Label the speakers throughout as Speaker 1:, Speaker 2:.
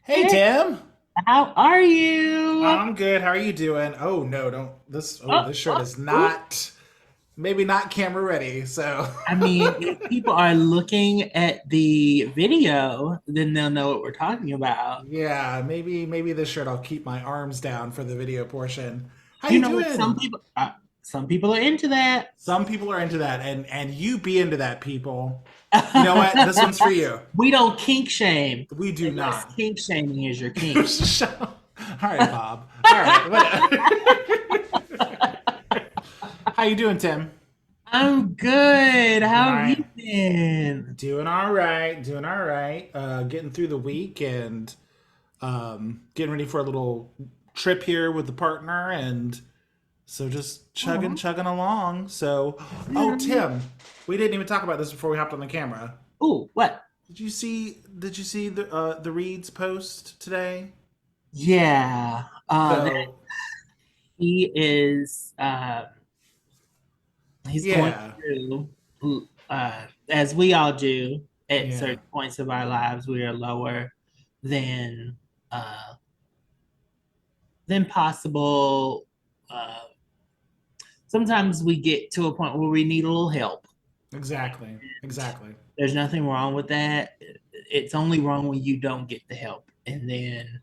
Speaker 1: Hey
Speaker 2: Hey,
Speaker 1: Tim,
Speaker 2: how are you?
Speaker 1: I'm good. How are you doing? Oh no, don't this. Oh,
Speaker 2: Oh,
Speaker 1: this shirt
Speaker 2: oh,
Speaker 1: is
Speaker 2: oh.
Speaker 1: not maybe not camera ready. So
Speaker 2: I mean, if people are looking at the video, then they'll know what we're talking about.
Speaker 1: yeah, maybe this shirt I'll keep my arms down for the video portion. How
Speaker 2: You
Speaker 1: you
Speaker 2: know what?
Speaker 1: doing?
Speaker 2: Some people are into that.
Speaker 1: Some people are into that, and you be into that, people. You know what? This one's for you.
Speaker 2: We don't kink shame
Speaker 1: We do
Speaker 2: unless
Speaker 1: not.
Speaker 2: kink shaming is your kink.
Speaker 1: All right, Bob. All right, whatever. How you doing, Tim?
Speaker 2: I'm good.
Speaker 1: All
Speaker 2: How have you
Speaker 1: right.
Speaker 2: been?
Speaker 1: Doing all right, doing all right. Getting through the week and getting ready for a little trip here with the partner, and so just
Speaker 2: Oh,
Speaker 1: chugging along. So, oh
Speaker 2: yeah.
Speaker 1: Tim, we didn't even talk about this before we hopped on the camera.
Speaker 2: Oh, what?
Speaker 1: Did you see the Reeds post today?
Speaker 2: Yeah. That
Speaker 1: So
Speaker 2: he is. He's going
Speaker 1: yeah,
Speaker 2: through, as we all do at
Speaker 1: yeah,
Speaker 2: certain points of our lives, we are lower than uh, than possible. Uh, Sometimes we get to a point where we need a little help.
Speaker 1: exactly, exactly.
Speaker 2: There's nothing wrong with that. It's only wrong when you don't get the help, and then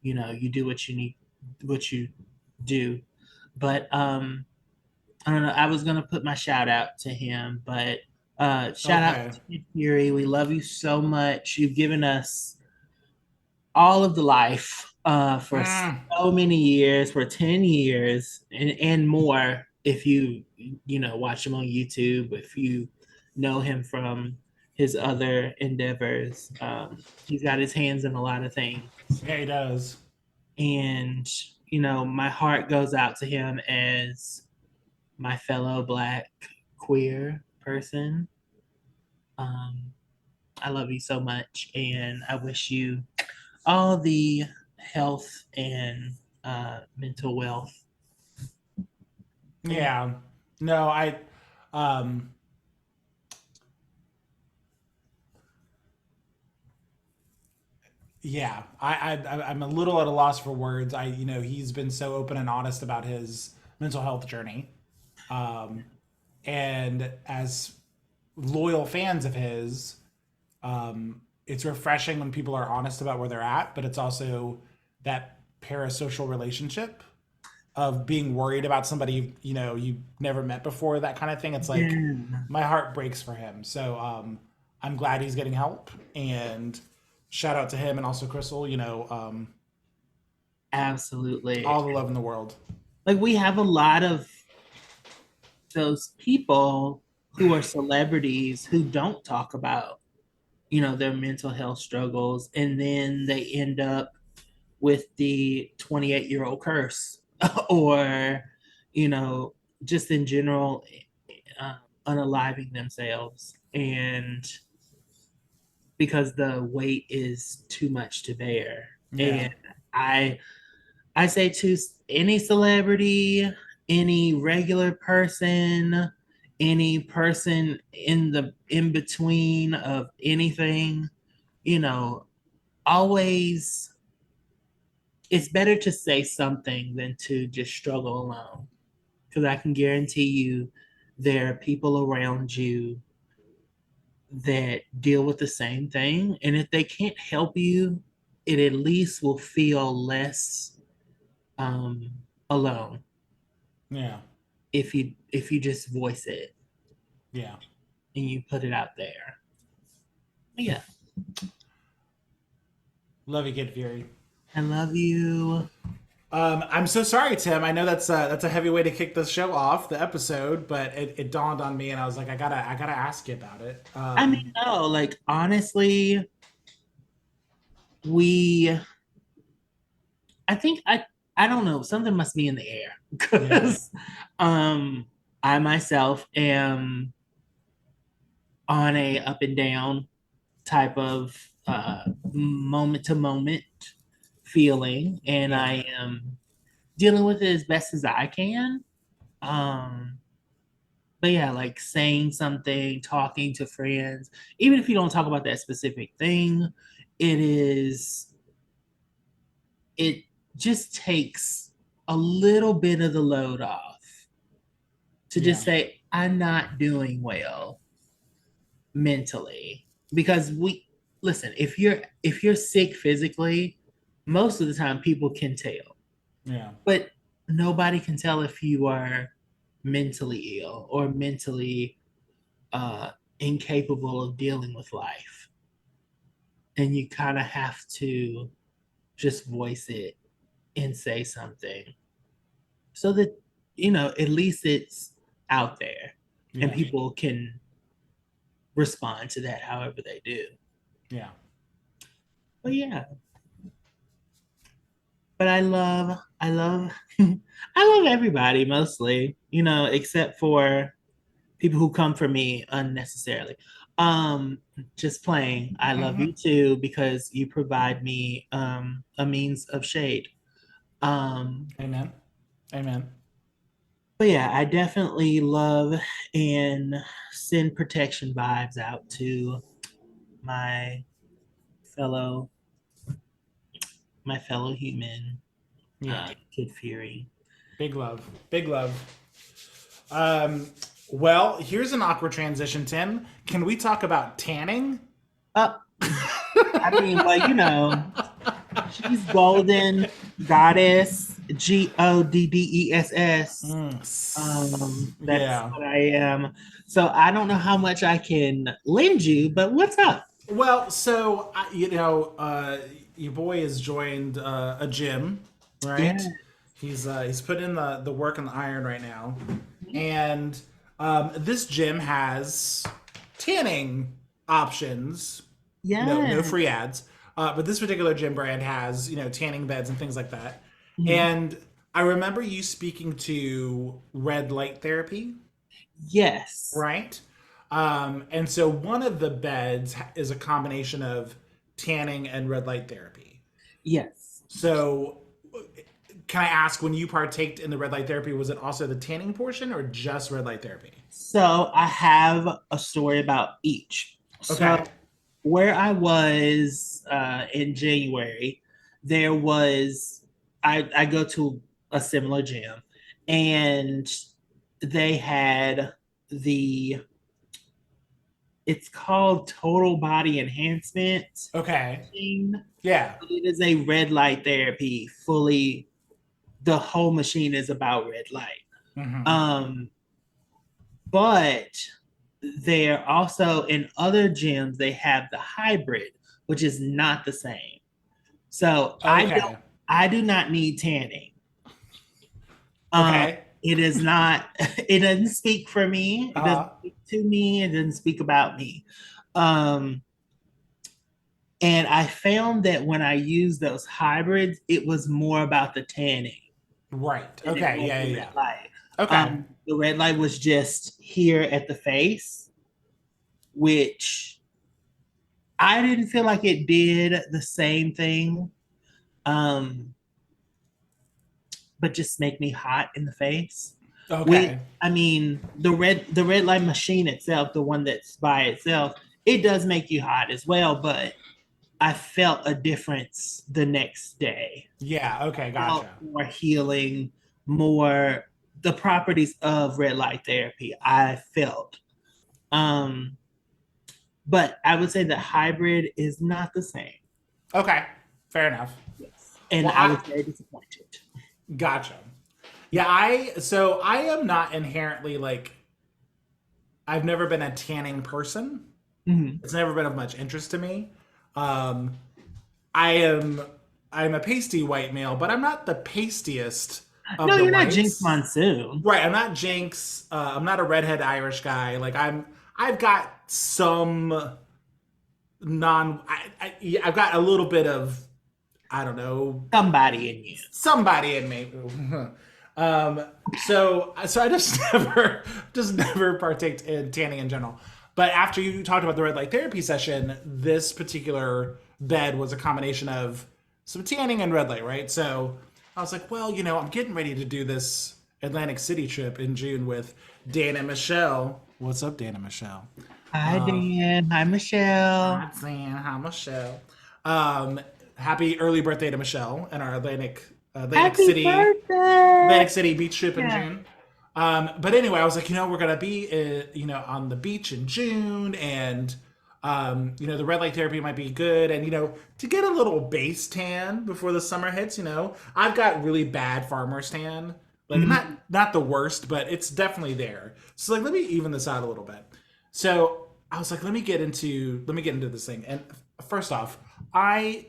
Speaker 2: you do what you need, what you do. But I don't know. I was gonna put my shout out to him, but shout out
Speaker 1: Okay.
Speaker 2: to you, Fury. We love you so much. You've given us all of the life for
Speaker 1: Mm,
Speaker 2: so many years, for 10 years and more. If watch him on YouTube, if you know him from his other endeavors, he's got his hands in a lot of things.
Speaker 1: yeah, he does.
Speaker 2: And my heart goes out to him as my fellow Black queer person. Um, I love you so much, and I wish you all the health and mental wealth. And
Speaker 1: Yeah. No, um, yeah, I'm a little at a loss for words. He's been so open and honest about his mental health journey, um, and as loyal fans of his, it's refreshing when people are honest about where they're at. But it's also that parasocial relationship of being worried about somebody you've never met before, that kind of thing. It's like
Speaker 2: yeah,
Speaker 1: my heart breaks for him. So I'm glad he's getting help, and shout out to him and also Crystal.
Speaker 2: absolutely.
Speaker 1: All the love in the world.
Speaker 2: Like we have a lot of those people who are celebrities who don't talk about, their mental health struggles, and then they end up with the 28-year-old curse or, you know, just in general, uh, unaliving themselves. And because the weight is too much to bear.
Speaker 1: Yeah,
Speaker 2: And I I say to any celebrity, any regular person, any person in the in between of anything, you know, always it's better to say something than to just struggle alone. Because I can guarantee you there are people around you that deal with the same thing. And if they can't help you, it at least will feel less um, alone
Speaker 1: yeah,
Speaker 2: if you just voice it
Speaker 1: yeah.
Speaker 2: and you put it out there. Yeah,
Speaker 1: Love you, Kid Fury.
Speaker 2: I love you.
Speaker 1: I'm so sorry, Tim. I know that's a heavy way to kick the show off, the episode, but it dawned on me, and I was like, I gotta ask you about it.
Speaker 2: I mean, no, like honestly, we I think I don't know, something must be in the air
Speaker 1: Yeah,
Speaker 2: because I myself am on a up and down type of moment to moment feeling, and
Speaker 1: yeah,
Speaker 2: I am dealing with it as best as I can. Um, but yeah, like saying something, talking to friends, even if you don't talk about that specific thing, it is. it just takes a little bit of the load off to
Speaker 1: Yeah.
Speaker 2: just say, I'm not doing well mentally. Because we listen, if you're sick physically, most of the time people can tell.
Speaker 1: Yeah.
Speaker 2: But nobody can tell if you are mentally ill or mentally uh, incapable of dealing with life. And you kind of have to just voice it and say something so that, at least it's out there and
Speaker 1: Yeah.
Speaker 2: people can respond to that however they do.
Speaker 1: Yeah.
Speaker 2: But yeah, but I love, I love everybody mostly, except for people who come for me unnecessarily. Um, just playing. I love
Speaker 1: Hmm.
Speaker 2: you too because you provide me a means of shade. Um,
Speaker 1: Amen. Amen.
Speaker 2: but yeah, I definitely love and send protection vibes out to my fellow my fellow human,
Speaker 1: Yeah.
Speaker 2: Kid Fury.
Speaker 1: Big love. Big love. Um, well, here's an awkward transition, Tim. Can we talk about tanning?
Speaker 2: Uh, I mean, well, she's golden goddess, Goddess. That's
Speaker 1: Yeah.
Speaker 2: what I am. So I don't know how much I can lend you, but what's up?
Speaker 1: Well, so your boy has joined a gym,
Speaker 2: Yeah.
Speaker 1: right? He's put in the work on the iron right now, and this gym has tanning options. No
Speaker 2: Yeah.
Speaker 1: free ads. But this particular gym brand has tanning beds and things like that.
Speaker 2: Mhm.
Speaker 1: And I remember you speaking to red light therapy,
Speaker 2: Yes.
Speaker 1: right? And so one of the beds is a combination of tanning and red light therapy.
Speaker 2: Yes.
Speaker 1: So can I ask, when you partaked in the red light therapy, was it also the tanning portion or just red light therapy?
Speaker 2: So I have a story about each. So
Speaker 1: Okay.
Speaker 2: where I was in January, there was I go to a similar gym, and they had the it's called Total Body Enhancement
Speaker 1: Okay.
Speaker 2: machine.
Speaker 1: Yeah.
Speaker 2: It is a red light therapy. Fully, the whole machine is about red light.
Speaker 1: Hmm.
Speaker 2: Um, but they're also in other gyms. They have the hybrid, which is not the same. So
Speaker 1: Okay.
Speaker 2: I do not need tanning. Um,
Speaker 1: Okay.
Speaker 2: it is not. It doesn't speak for me. It doesn't
Speaker 1: Uh-huh.
Speaker 2: speak to me. It doesn't speak about me. Um, and I found that when I used those hybrids, it was more about the tanning
Speaker 1: Right.
Speaker 2: than it
Speaker 1: Okay.
Speaker 2: was
Speaker 1: Yeah.
Speaker 2: the
Speaker 1: Yeah.
Speaker 2: red
Speaker 1: Yeah.
Speaker 2: light.
Speaker 1: Okay.
Speaker 2: The red light was just here at the face, which I didn't feel like it did the same thing, um, but just make me hot in the face. With,
Speaker 1: Okay.
Speaker 2: I mean, the red light machine itself, the one that's by itself, it does make you hot as well. But I felt a difference the next day.
Speaker 1: Yeah. Okay.
Speaker 2: Felt
Speaker 1: Gotcha.
Speaker 2: more healing, more the properties of red light therapy. I felt. Um, but I would say the hybrid is not the same.
Speaker 1: Okay. Fair enough.
Speaker 2: Yes. And
Speaker 1: Well,
Speaker 2: I
Speaker 1: I
Speaker 2: was very disappointed.
Speaker 1: gotcha. Yeah. I am not inherently like, I've never been a tanning person.
Speaker 2: Mhm.
Speaker 1: It's never been of much interest to me. Um, I am I'm a pasty white male, but I'm not the pastiest
Speaker 2: No,
Speaker 1: of the
Speaker 2: you're not Jinx
Speaker 1: whites.
Speaker 2: Monsoon.
Speaker 1: Right. I'm not Jinx. I'm not a redhead Irish guy. Like I've got some non. Yeah, I've got a little bit of, I don't know,
Speaker 2: Somebody in you.
Speaker 1: somebody in me. So I just never partaked in tanning in general. But after you talked about the red light therapy session, this particular bed was a combination of some tanning and red light, right? So I was like, well, I'm getting ready to do this Atlantic City trip in June with Dan and Michelle. What's up, Dan and Michelle?
Speaker 2: Hi, Dan. Hi, Michelle.
Speaker 1: Hi, Dan. Hi, Michelle. Um, happy early birthday to Michelle and our
Speaker 2: Happy
Speaker 1: Atlantic
Speaker 2: birthday!
Speaker 1: City beach trip in
Speaker 2: Yeah.
Speaker 1: June. But anyway, I was like, we're gonna be, on the beach in June, and the red light therapy might be good, and to get a little base tan before the summer hits. I've got really bad farmer's tan, like
Speaker 2: Mhm.
Speaker 1: not the worst, but it's definitely there. So like, let me even this out a little bit. So I was like, let me get into this thing. And first off, I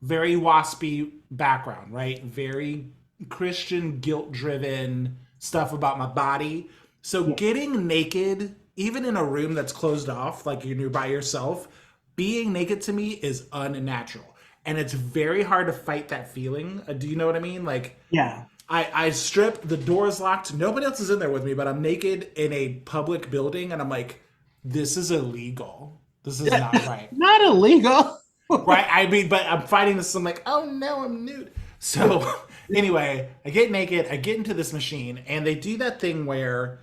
Speaker 1: very waspy background, right? Very Christian guilt driven stuff about my body. So
Speaker 2: Yeah.
Speaker 1: getting naked, even in a room that's closed off, like you're by yourself, being naked to me is unnatural. And it's very hard to fight that feeling. Do you know what I mean? Like,
Speaker 2: Yeah.
Speaker 1: I strip, the door is locked, nobody else is in there with me, but I'm naked in a public building, and I'm like, this is illegal. This is not right.
Speaker 2: Not illegal.
Speaker 1: Right? I mean, but I'm fighting this. I'm like, oh no, I'm nude. So anyway, I get naked, I get into this machine, and they do that thing where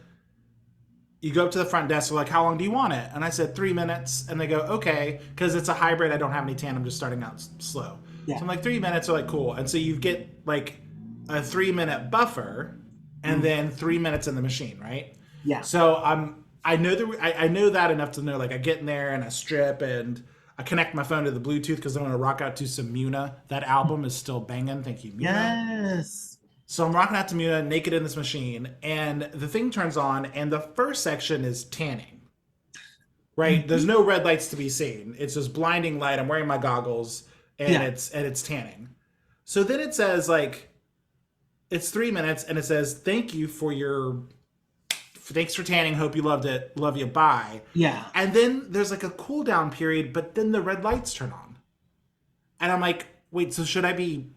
Speaker 1: you go up to the front desk, they're like, how long do you want it? And I said 3 minutes, and they go, okay, because it's a hybrid, I don't have any tan, I'm just starting out slow. So
Speaker 2: Yeah.
Speaker 1: I'm like, 3 minutes, they're like, cool. And so you get like a 3 minute buffer, and
Speaker 2: Mhm.
Speaker 1: then 3 minutes in the machine, right?
Speaker 2: Yeah.
Speaker 1: So I know that enough to know, like, I get in there and I strip and I connect my phone to the Bluetooth because I'm gonna rock out to some Muna. That album is still banging. Thank you, Muna.
Speaker 2: Yes.
Speaker 1: So I'm rocking out to Muna, naked in this machine, and the thing turns on, and the first section is tanning. Right? There's
Speaker 2: Mhm.
Speaker 1: no red lights to be seen. It's just blinding light. I'm wearing my goggles, and
Speaker 2: Yeah.
Speaker 1: it's tanning. So then it says, like, it's 3 minutes, and it says thank you for your thanks for tanning. Hope you loved it. Love you. Bye.
Speaker 2: Yeah.
Speaker 1: And then there's like a cool down period, but then the red lights turn on. And I'm like, wait, so should I be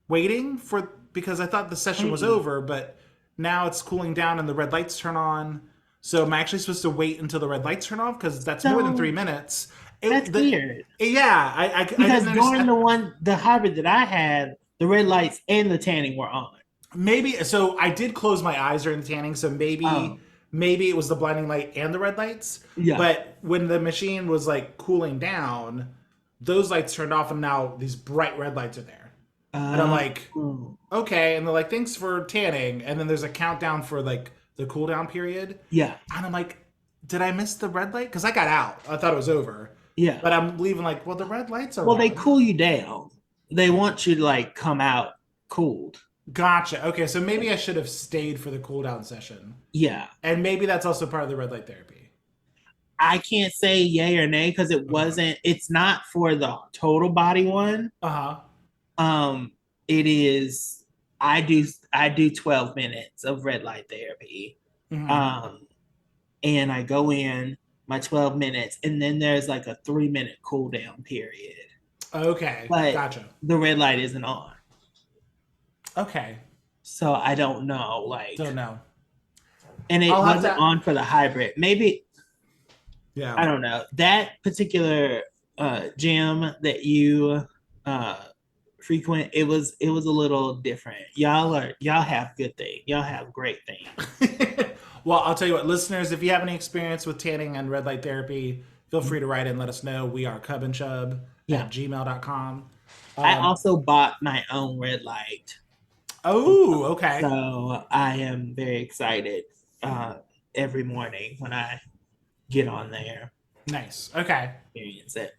Speaker 1: waiting for, because I thought the session was
Speaker 2: Mm.
Speaker 1: over, but now it's cooling down and the red lights turn on. So am I actually supposed to wait until the red lights turn off? Because that's more than three
Speaker 2: So
Speaker 1: minutes.
Speaker 2: that's weird
Speaker 1: Yeah, I
Speaker 2: because
Speaker 1: didn't
Speaker 2: during
Speaker 1: understand.
Speaker 2: the hybrid that I had, the red lights and the tanning were on.
Speaker 1: Maybe so. I did close my eyes during the tanning, so
Speaker 2: Oh,
Speaker 1: maybe it was the blinding light and the red lights.
Speaker 2: yeah.
Speaker 1: But when the machine was like cooling down, those lights turned off, and now these bright red lights are there. And I'm
Speaker 2: Uh,
Speaker 1: like, okay. And they're like, thanks for tanning. And then there's a countdown for like the cool down period.
Speaker 2: yeah.
Speaker 1: And I'm like, did I miss the red light? Because I got out. I thought it was over.
Speaker 2: Yeah.
Speaker 1: But I'm leaving like, well, the red lights are
Speaker 2: Well, they
Speaker 1: on.
Speaker 2: cool you down. They want you to like come out cooled.
Speaker 1: Gotcha. Okay, so maybe I should have stayed for the cool down session.
Speaker 2: Yeah.
Speaker 1: And maybe that's also part of the red light therapy.
Speaker 2: I can't say yay or nay because
Speaker 1: Okay.
Speaker 2: it's not for the total body one.
Speaker 1: Uh huh.
Speaker 2: Um, it is I do 12 minutes of red light therapy.
Speaker 1: Hmm.
Speaker 2: Um, and I go in my 12 minutes and then there's like a 3 minute cool down period.
Speaker 1: Okay,
Speaker 2: But
Speaker 1: gotcha.
Speaker 2: the red light isn't on.
Speaker 1: Okay,
Speaker 2: So I don't know, like,
Speaker 1: don't know.
Speaker 2: and it
Speaker 1: I'll have
Speaker 2: wasn't
Speaker 1: to.
Speaker 2: on for the hybrid. Maybe
Speaker 1: Yeah.
Speaker 2: I don't know. That particular gym that you uh frequent, it was a little different. Y'all have good things. Y'all have great things.
Speaker 1: Well, I'll tell you what, listeners, if you have any experience with tanning and red light therapy, feel free to write in and let us know. We are cubandchub
Speaker 2: Yeah.
Speaker 1: at gmail.com.
Speaker 2: I
Speaker 1: Um,
Speaker 2: also bought my own red light.
Speaker 1: oh, okay.
Speaker 2: So I am very excited every morning when I get on there,
Speaker 1: Nice. Okay.
Speaker 2: experience it.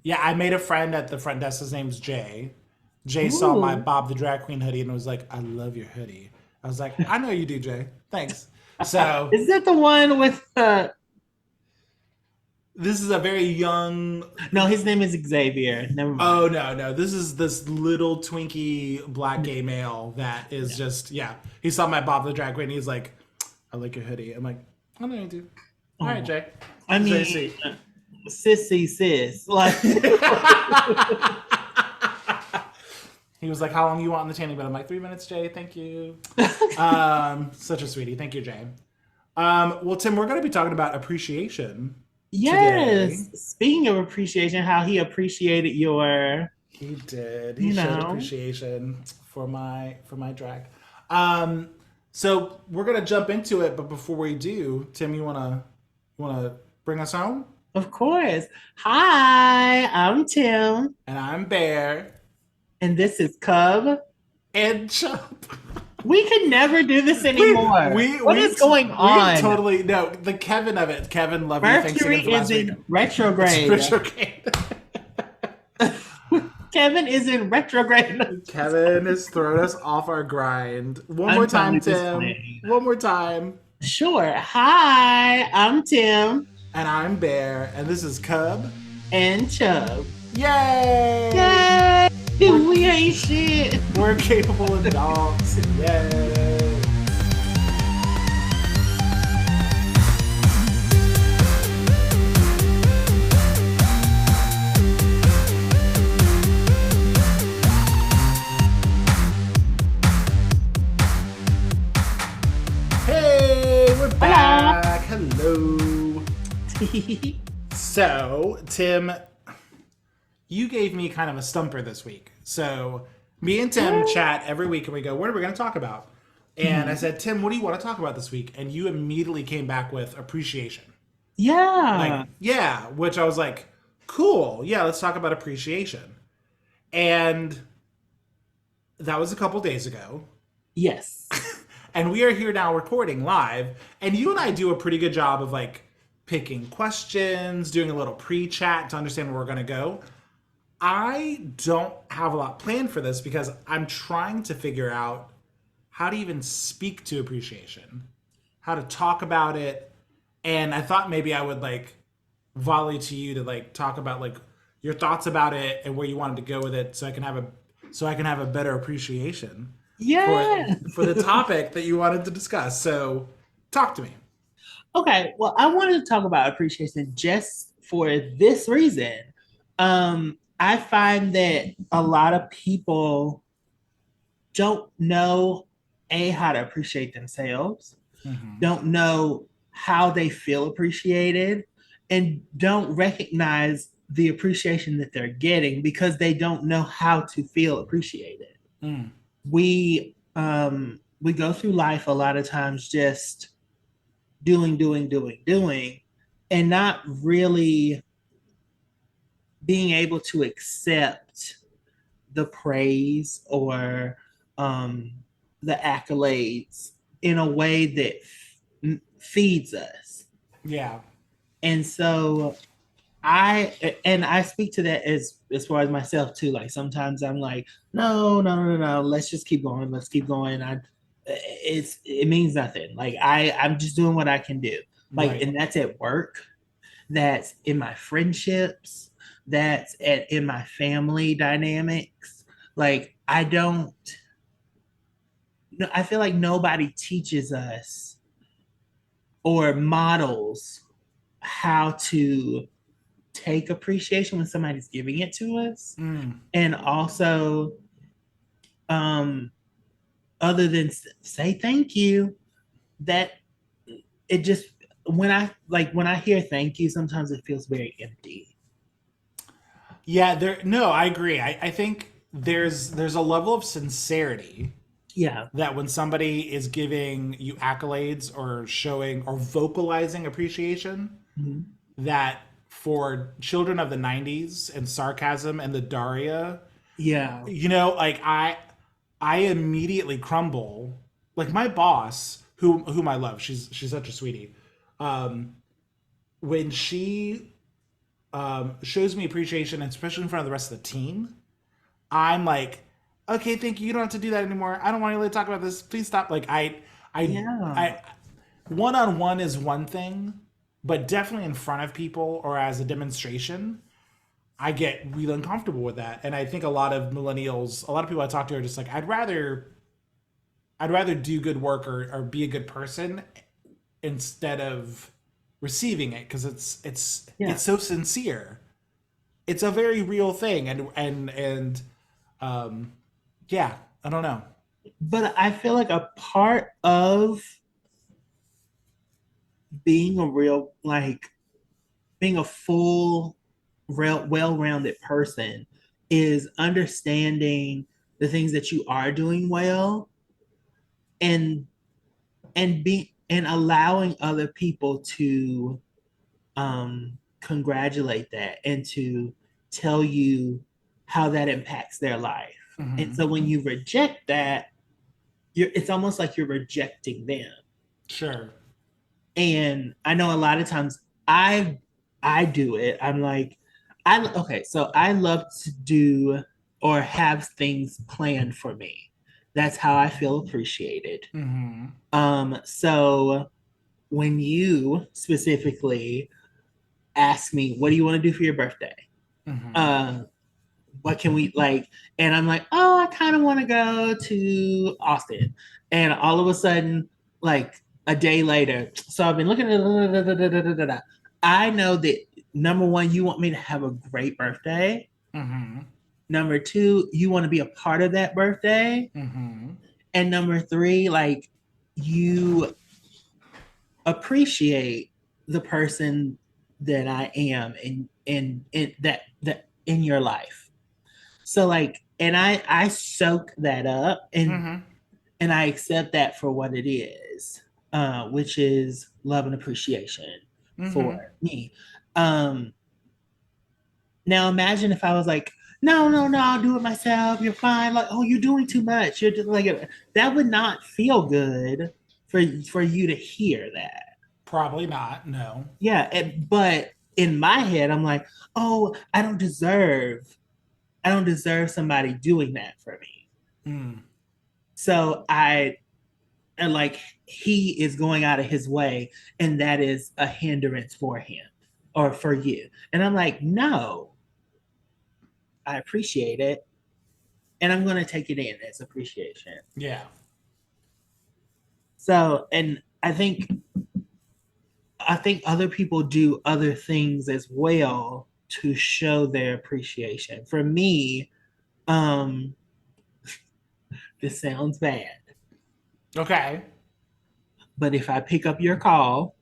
Speaker 1: Yeah, I made a friend at the front desk. His name's Jay. Jay saw my
Speaker 2: Ooh.
Speaker 1: Bob the Drag Queen hoodie and was like, I love your hoodie. I was like, I know you do, Jay. Thanks. So
Speaker 2: Is that the one with
Speaker 1: this is a very young.
Speaker 2: no, his name is Xavier. Never
Speaker 1: Oh
Speaker 2: mind.
Speaker 1: no, no! This is this little twinky black gay male that is
Speaker 2: Yeah.
Speaker 1: just, yeah. He saw my Bob the Drag Queen. And he's like, I like your hoodie. I'm like, I know you do. All right,
Speaker 2: Oh,
Speaker 1: Jay.
Speaker 2: I
Speaker 1: It's very
Speaker 2: mean,
Speaker 1: sweet.
Speaker 2: sissy sis. Like,
Speaker 1: He was like, how long you want in the tanning bed? I'm like, 3 minutes, Jay. Thank you. Such a sweetie. Thank you, Jay. Well, Tim, we're going to be talking about appreciation today.
Speaker 2: yes. Speaking of appreciation, how he appreciated your,
Speaker 1: He did. He
Speaker 2: you
Speaker 1: showed
Speaker 2: know,
Speaker 1: appreciation for my drag. Um, so we're gonna jump into it, but before we do, Tim, you wanna bring us home?
Speaker 2: Of course. Hi, I'm Tim,
Speaker 1: And I'm Bear.
Speaker 2: and this is Cub.
Speaker 1: And Chump.
Speaker 2: We can never do this
Speaker 1: We
Speaker 2: anymore.
Speaker 1: we
Speaker 2: What
Speaker 1: we
Speaker 2: is going
Speaker 1: we've
Speaker 2: on?
Speaker 1: totally no the Kevin of it. Kevin, love you. Thanks again
Speaker 2: Mercury
Speaker 1: for
Speaker 2: is
Speaker 1: last week.
Speaker 2: in
Speaker 1: It's
Speaker 2: retrograde.
Speaker 1: retrograde.
Speaker 2: Kevin is in retrograde.
Speaker 1: Kevin has thrown us off our grind. One more
Speaker 2: I'm
Speaker 1: time,
Speaker 2: totally just
Speaker 1: Tim.
Speaker 2: playing.
Speaker 1: One more time.
Speaker 2: Sure. Hi, I'm Tim
Speaker 1: And I'm Bear, and this is Cub.
Speaker 2: and Chubb.
Speaker 1: Yay!
Speaker 2: Yay! We ain't shit.
Speaker 1: We're capable adults. Yay! Hey, we're back. Hello. So, Tim, you gave me kind of a stumper this week. So, me and Tim chat every week and we go, what are we going to talk about? And I said, Tim, what do you want to talk about this week? And you immediately came back with appreciation.
Speaker 2: Yeah.
Speaker 1: Yeah, which I was like, cool. Yeah, let's talk about appreciation. And that was a couple days ago.
Speaker 2: Yes.
Speaker 1: And we are here now recording live. And you and I do a pretty good job of like picking questions, doing a little pre chat to understand where we're going to go. I don't have a lot planned for this because I'm trying to figure out how to even speak to appreciation, how to talk about it. And I thought maybe I would like volley to you to like talk about like your thoughts about it and where you wanted to go with it so I can have a better appreciation
Speaker 2: Yeah.
Speaker 1: for the topic that you wanted to discuss. So talk to me.
Speaker 2: Okay, well, I wanted to talk about appreciation just for this reason. I find that a lot of people don't know how to appreciate themselves, don't know how they feel appreciated, and don't recognize the appreciation that they're getting because they don't know how to feel appreciated.
Speaker 1: Mm.
Speaker 2: We go through life a lot of times just doing, and not really being able to accept the praise or um, the accolades in a way that feeds us.
Speaker 1: Yeah.
Speaker 2: And so I speak to that as far as myself too. Like sometimes I'm like, no. Let's just keep going. Let's keep going. It means nothing. Like I'm just doing what I can do. Like,
Speaker 1: Right.
Speaker 2: and that's at work. That's in my friendships. In my family dynamics. Like I don't. No, I feel like nobody teaches us or models how to take appreciation when somebody's giving it to us,
Speaker 1: Mm.
Speaker 2: and also um other than say thank you, that it just when I hear thank you, sometimes it feels very empty.
Speaker 1: Yeah, I agree. I think there's a level of sincerity
Speaker 2: Yeah.
Speaker 1: that when somebody is giving you accolades or showing or vocalizing appreciation,
Speaker 2: Mhm.
Speaker 1: that for children of the 90s and sarcasm and the Daria,
Speaker 2: Yeah.
Speaker 1: like I immediately crumble. Like my boss, whom I love, she's such a sweetie. Um, when she shows me appreciation, especially in front of the rest of the team, I'm like, okay, thank you. You don't have to do that anymore. I don't want to really talk about this. Please stop. Like
Speaker 2: Yeah.
Speaker 1: I, one on one is one thing, but definitely in front of people or as a demonstration, I get really uncomfortable with that. And I think a lot of millennials, a lot of people I talk to are just like, I'd rather do good work or be a good person instead of receiving it because
Speaker 2: Yeah.
Speaker 1: it's so sincere. It's a very real thing, and um, yeah, I don't know.
Speaker 2: But I feel like a part of being a real like being a full well-rounded person is understanding the things that you are doing well, and allowing other people to congratulate that and to tell you how that impacts their life. And so when you reject that, it's almost like you're rejecting them.
Speaker 1: Sure.
Speaker 2: And I know a lot of times I do it. I'm like, okay, so I love to do or have things planned for me. That's how I feel appreciated. So when you specifically ask me, what do you want to do for your birthday? What can we like? And I'm like, oh, I kind of want to go to Austin. And all of a sudden, like a day later, so I've been looking at I know that number one, you want me to have a great birthday. Number two, you want to be a part of that birthday. And number three, like you appreciate the person that I am and that in your life. So like, and I soak that up and I accept that for what it is, which is love and appreciation for me. Now imagine if I was like, no, I'll do it myself. You're fine. Like, oh, you're doing too much. You're just like that would not feel good for you to hear that.
Speaker 1: Probably not. No.
Speaker 2: Yeah, but in my head, I'm like, oh, I don't deserve somebody doing that for me. So and like he is going out of his way, and that is a hindrance for him or for you. And I'm like, no, I appreciate it, and I'm going to take it in as appreciation.
Speaker 1: Yeah.
Speaker 2: So, and I think other people do other things as well to show their appreciation. For me, this sounds bad.
Speaker 1: Okay.
Speaker 2: But if I pick up your call,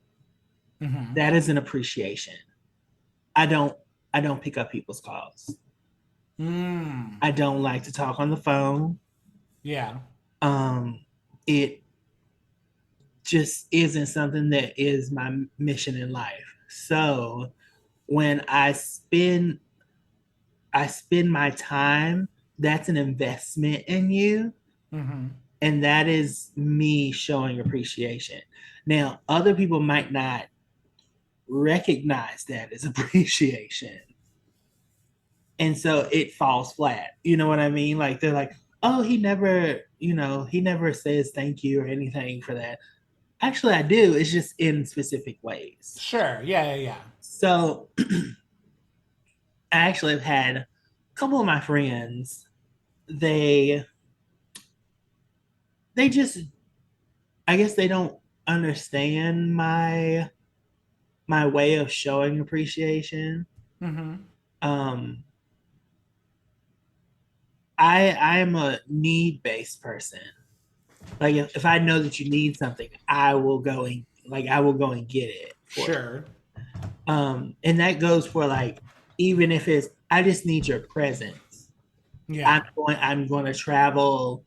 Speaker 2: that is an appreciation. I don't pick up people's calls. I don't like to talk on the phone.
Speaker 1: Yeah.
Speaker 2: It just isn't something that is my mission in life. So when I spend my time, that's an investment in you. And that is me showing appreciation. Now, other people might not recognize that as appreciation. And so it falls flat. You know what I mean? Like they're like, oh, he never says thank you or anything for that. Actually, I do. It's just in specific ways.
Speaker 1: Sure. Yeah.
Speaker 2: So I actually have had a couple of my friends, they just, I guess they don't understand my way of showing appreciation. I am a need-based person. Like if I know that you need something, I will go and get it.
Speaker 1: Sure.
Speaker 2: And that goes for like, even if it's, I just need your presence.
Speaker 1: Yeah.
Speaker 2: I'm going to travel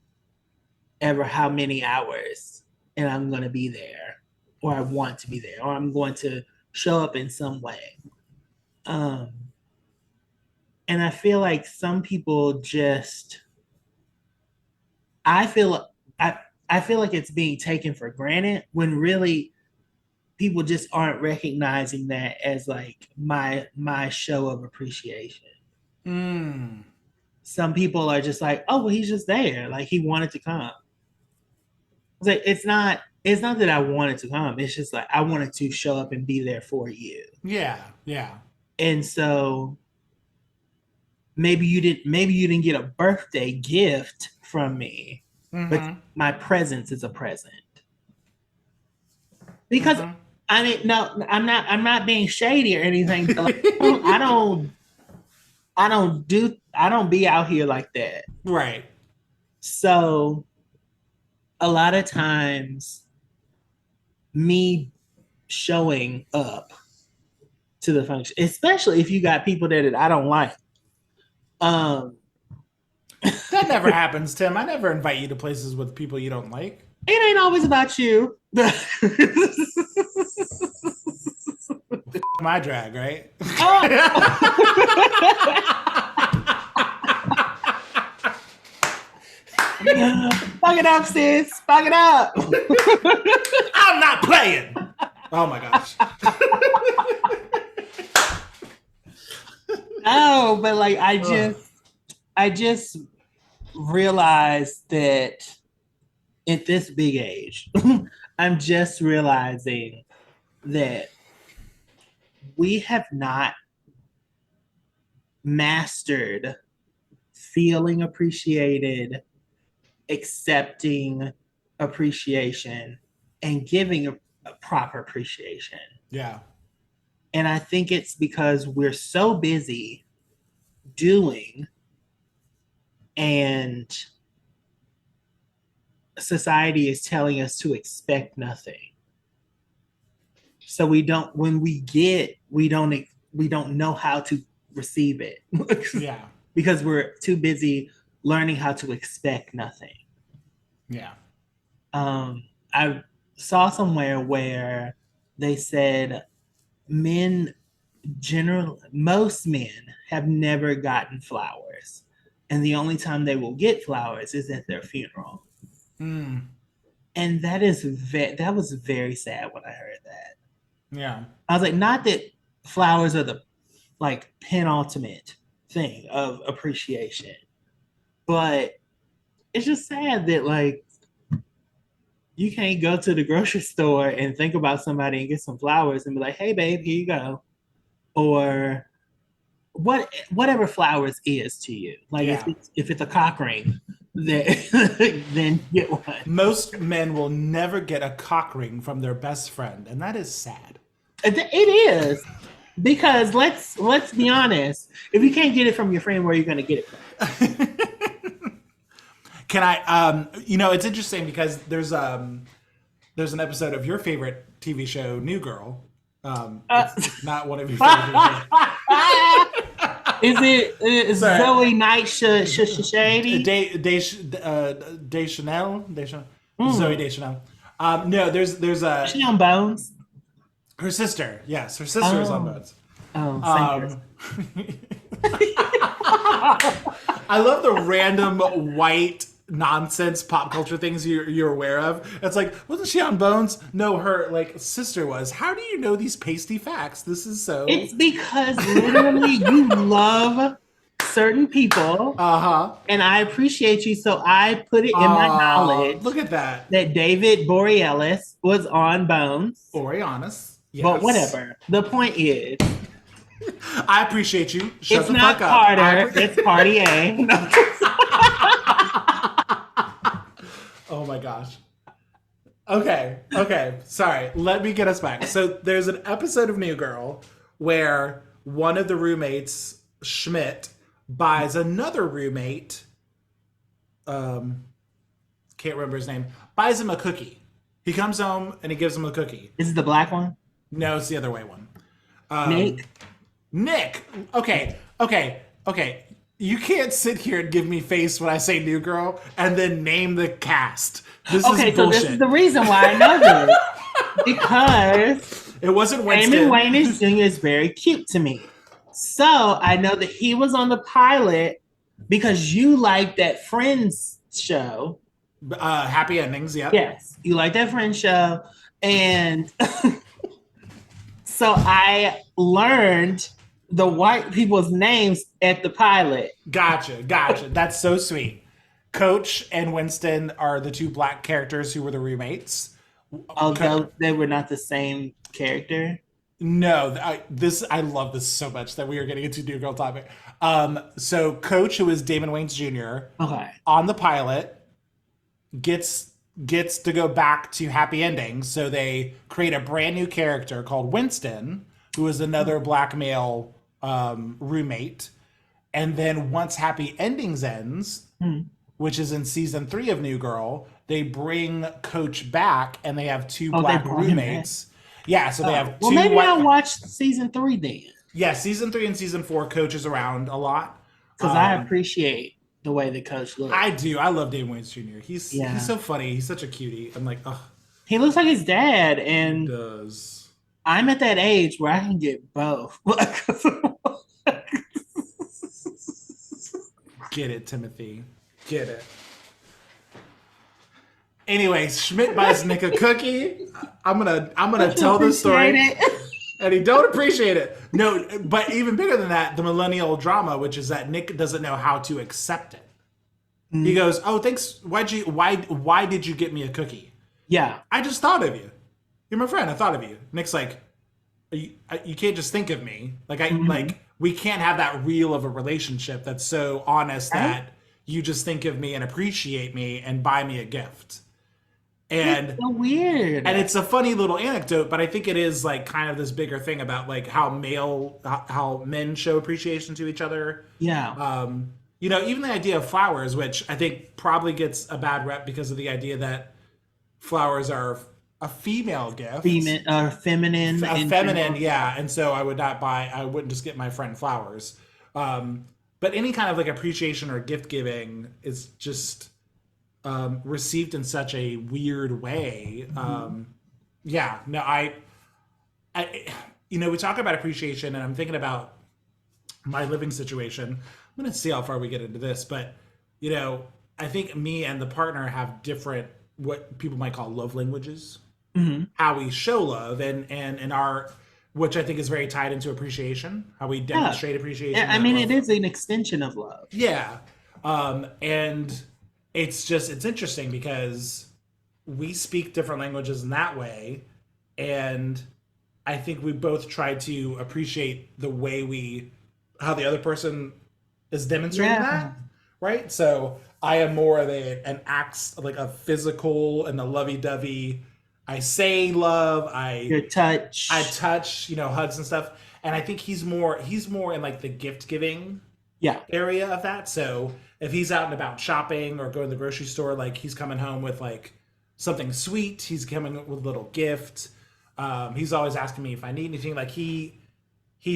Speaker 2: ever how many hours, and I'm going to be there, or I want to be there, or I'm going to show up in some way. And I feel like some people just, I feel like it's being taken for granted when really people just aren't recognizing that as like my show of appreciation. Some people are just like, oh, well, he's just there. Like he wanted to come. It's like, it's not that I wanted to come. It's just like, I wanted to show up and be there for you.
Speaker 1: Yeah.
Speaker 2: And so maybe you didn't get a birthday gift from me, but my presence is a present. Because I mean, no, I'm not being shady or anything. But like, I don't be out here like that.
Speaker 1: Right.
Speaker 2: So a lot of times me showing up to the function, especially if you got people that I don't like.
Speaker 1: That never happens, Tim. I never invite you to places with people you don't like.
Speaker 2: It ain't always about you.
Speaker 1: my drag, right?
Speaker 2: Fuck it up, sis. Fuck it up.
Speaker 1: I'm not playing. Oh my gosh.
Speaker 2: No, but like I just realized that at this big age, I'm just realizing that we have not mastered feeling appreciated, accepting appreciation, and giving a proper appreciation.
Speaker 1: Yeah.
Speaker 2: And I think it's because we're so busy doing, and society is telling us to expect nothing. So we don't, when we get, we don't know how to receive it.
Speaker 1: Yeah.
Speaker 2: Because we're too busy learning how to expect nothing.
Speaker 1: Yeah.
Speaker 2: I saw somewhere where they said most men have never gotten flowers, and the only time they will get flowers is at their funeral.
Speaker 1: Mm.
Speaker 2: And that was very sad when I heard that.
Speaker 1: Yeah.
Speaker 2: I was like, not that flowers are the like penultimate thing of appreciation, but it's just sad that like you can't go to the grocery store and think about somebody and get some flowers and be like, hey babe, here you go. Or whatever flowers is to you. Like
Speaker 1: Yeah.
Speaker 2: if it's a cock ring, then get one.
Speaker 1: Most men will never get a cock ring from their best friend, and that is sad.
Speaker 2: It is. Because let's be honest, if you can't get it from your friend, where are you going to get it from?
Speaker 1: Can I? It's interesting because there's an episode of your favorite TV show, New Girl. It's not one of your favorite TV shows.
Speaker 2: Is Zoe Knight shady?
Speaker 1: Deschanel? Zoe Deschanel. No, there's a.
Speaker 2: Is she on Bones?
Speaker 1: Her sister. Yes, her sister is on Bones.
Speaker 2: Oh,
Speaker 1: I love the random white nonsense pop culture things you're aware of. It's like, wasn't she on Bones? No, her like sister was. How do you know these pasty facts? This is so.
Speaker 2: It's because literally you love certain people. And I appreciate you, so I put it in my knowledge.
Speaker 1: Look at that.
Speaker 2: That David Borealis was on Bones.
Speaker 1: Borealis. Yes.
Speaker 2: But whatever. The point is,
Speaker 1: I appreciate you. Shut
Speaker 2: it's
Speaker 1: the
Speaker 2: not
Speaker 1: fuck
Speaker 2: Carter.
Speaker 1: up.
Speaker 2: It's Cardi A.
Speaker 1: Oh my gosh. Okay. Sorry. Let me get us back. So there's an episode of New Girl where one of the roommates, Schmidt, buys another roommate, can't remember his name, buys him a cookie. He comes home and he gives him a cookie.
Speaker 2: Is it the black one?
Speaker 1: No, it's the other way one.
Speaker 2: Nick.
Speaker 1: Okay. You can't sit here and give me face when I say New Girl and then name the cast. This is bullshit.
Speaker 2: So this is the reason why I know this. Because
Speaker 1: it wasn't Winston.
Speaker 2: Damon Wayans Jr. is very cute to me. So I know that he was on the pilot because you like that Friends show.
Speaker 1: Happy Endings, yeah.
Speaker 2: Yes, you like that Friends show. And so I learned the white people's names at the pilot.
Speaker 1: Gotcha. That's so sweet. Coach and Winston are the two black characters who were the roommates.
Speaker 2: Although they were not the same character.
Speaker 1: No, I love this so much that we are getting into New Girl topic. So Coach, who is Damon Wayans Jr., on the pilot, gets to go back to Happy Endings. So they create a brand new character called Winston, who is another black male roommate. And then once Happy Endings ends, which is in season 3 of New Girl, they bring Coach back and they have two black roommates. Yeah, so they have two.
Speaker 2: Well, maybe I'll watch season 3 then.
Speaker 1: Yeah, season 3 and season 4, Coach is around a lot.
Speaker 2: Because I appreciate the way the Coach looks.
Speaker 1: I do. I love Damon Wayans Jr. He's so funny. He's such a cutie. I'm like, ugh.
Speaker 2: He looks like his dad, and
Speaker 1: he does.
Speaker 2: I'm at that age where I can get both.
Speaker 1: Get it, Timothy. Get it. Anyway, Schmidt buys Nick a cookie. I'm gonna tell this story.
Speaker 2: It.
Speaker 1: And he don't appreciate it. No, but even bigger than that, the millennial drama, which is that Nick doesn't know how to accept it. He goes, "Oh, thanks. Why did you get me a cookie?
Speaker 2: Yeah.
Speaker 1: I just thought of you. You're my friend. I thought of you." Nick's like, "You can't just think of me. Like we can't have that real of a relationship that's so honest that you just think of me and appreciate me and buy me a gift." And
Speaker 2: It's so weird.
Speaker 1: and it's a funny little anecdote, but I think it is like kind of this bigger thing about like how men show appreciation to each other.
Speaker 2: Yeah.
Speaker 1: Even the idea of flowers, which I think probably gets a bad rep because of the idea that flowers are a female gift.
Speaker 2: Feminine.
Speaker 1: Feminine, yeah. And so I wouldn't just get my friend flowers. But any kind of like appreciation or gift giving is just received in such a weird way. We talk about appreciation, and I'm thinking about my living situation. I'm going to see how far we get into this, but I think me and the partner have different, what people might call love languages, how we show love, and our, which I think is very tied into appreciation, how we demonstrate appreciation.
Speaker 2: Yeah, I mean, it is an extension of love.
Speaker 1: Yeah. And it's interesting because we speak different languages in that way. And I think we both try to appreciate the way how the other person is demonstrating that. Right. So I am more of an acts, like a physical and a lovey-dovey. I say love.
Speaker 2: Your touch.
Speaker 1: I touch, hugs and stuff. And I think he's more in like the gift giving area of that. So if he's out and about shopping or going to the grocery store, like he's coming home with like something sweet. He's coming with a little gift. He's always asking me if I need anything. Like he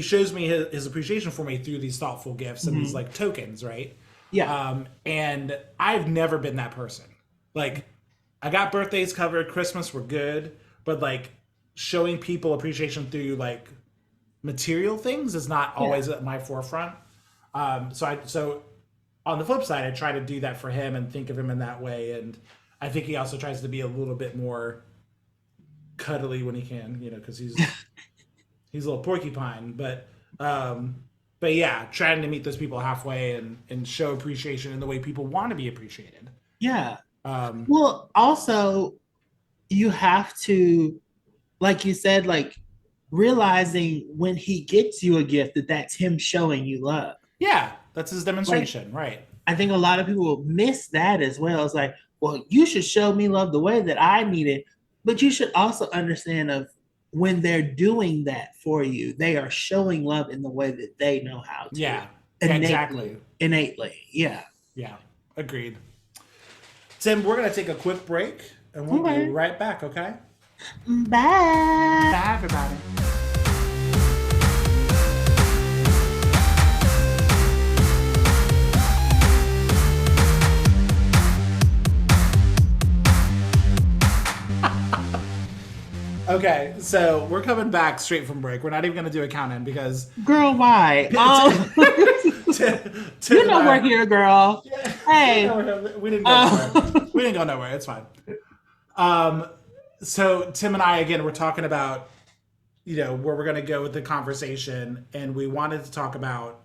Speaker 1: shows me his appreciation for me through these thoughtful gifts and these like tokens, right?
Speaker 2: Yeah.
Speaker 1: And I've never been that person. Like I got birthdays covered, Christmas were good, but like showing people appreciation through like material things is not always at my forefront. So on the flip side, I try to do that for him and think of him in that way. And I think he also tries to be a little bit more cuddly when he can, because he's a little porcupine. But yeah, trying to meet those people halfway and show appreciation in the way people want to be appreciated.
Speaker 2: Yeah. Well, also, you have to, like you said, like realizing when he gets you a gift that's him showing you love.
Speaker 1: Yeah, that's his demonstration, right?
Speaker 2: I think a lot of people miss that as well. It's like, well, you should show me love the way that I need it, but you should also understand of when they're doing that for you, they are showing love in the way that they know how to.
Speaker 1: Yeah, exactly.
Speaker 2: Innately, yeah.
Speaker 1: Yeah, agreed. Tim, we're going to take a quick break, and we'll be right back, okay?
Speaker 2: Bye.
Speaker 1: Bye, everybody. Okay, so we're coming back straight from break. We're not even going to do a count-in because...
Speaker 2: Girl, why? You know we're here, girl. Yeah. Hey.
Speaker 1: We didn't go nowhere. We didn't go nowhere. It's fine. So Tim and I, again, we're talking about, where we're going to go with the conversation. And we wanted to talk about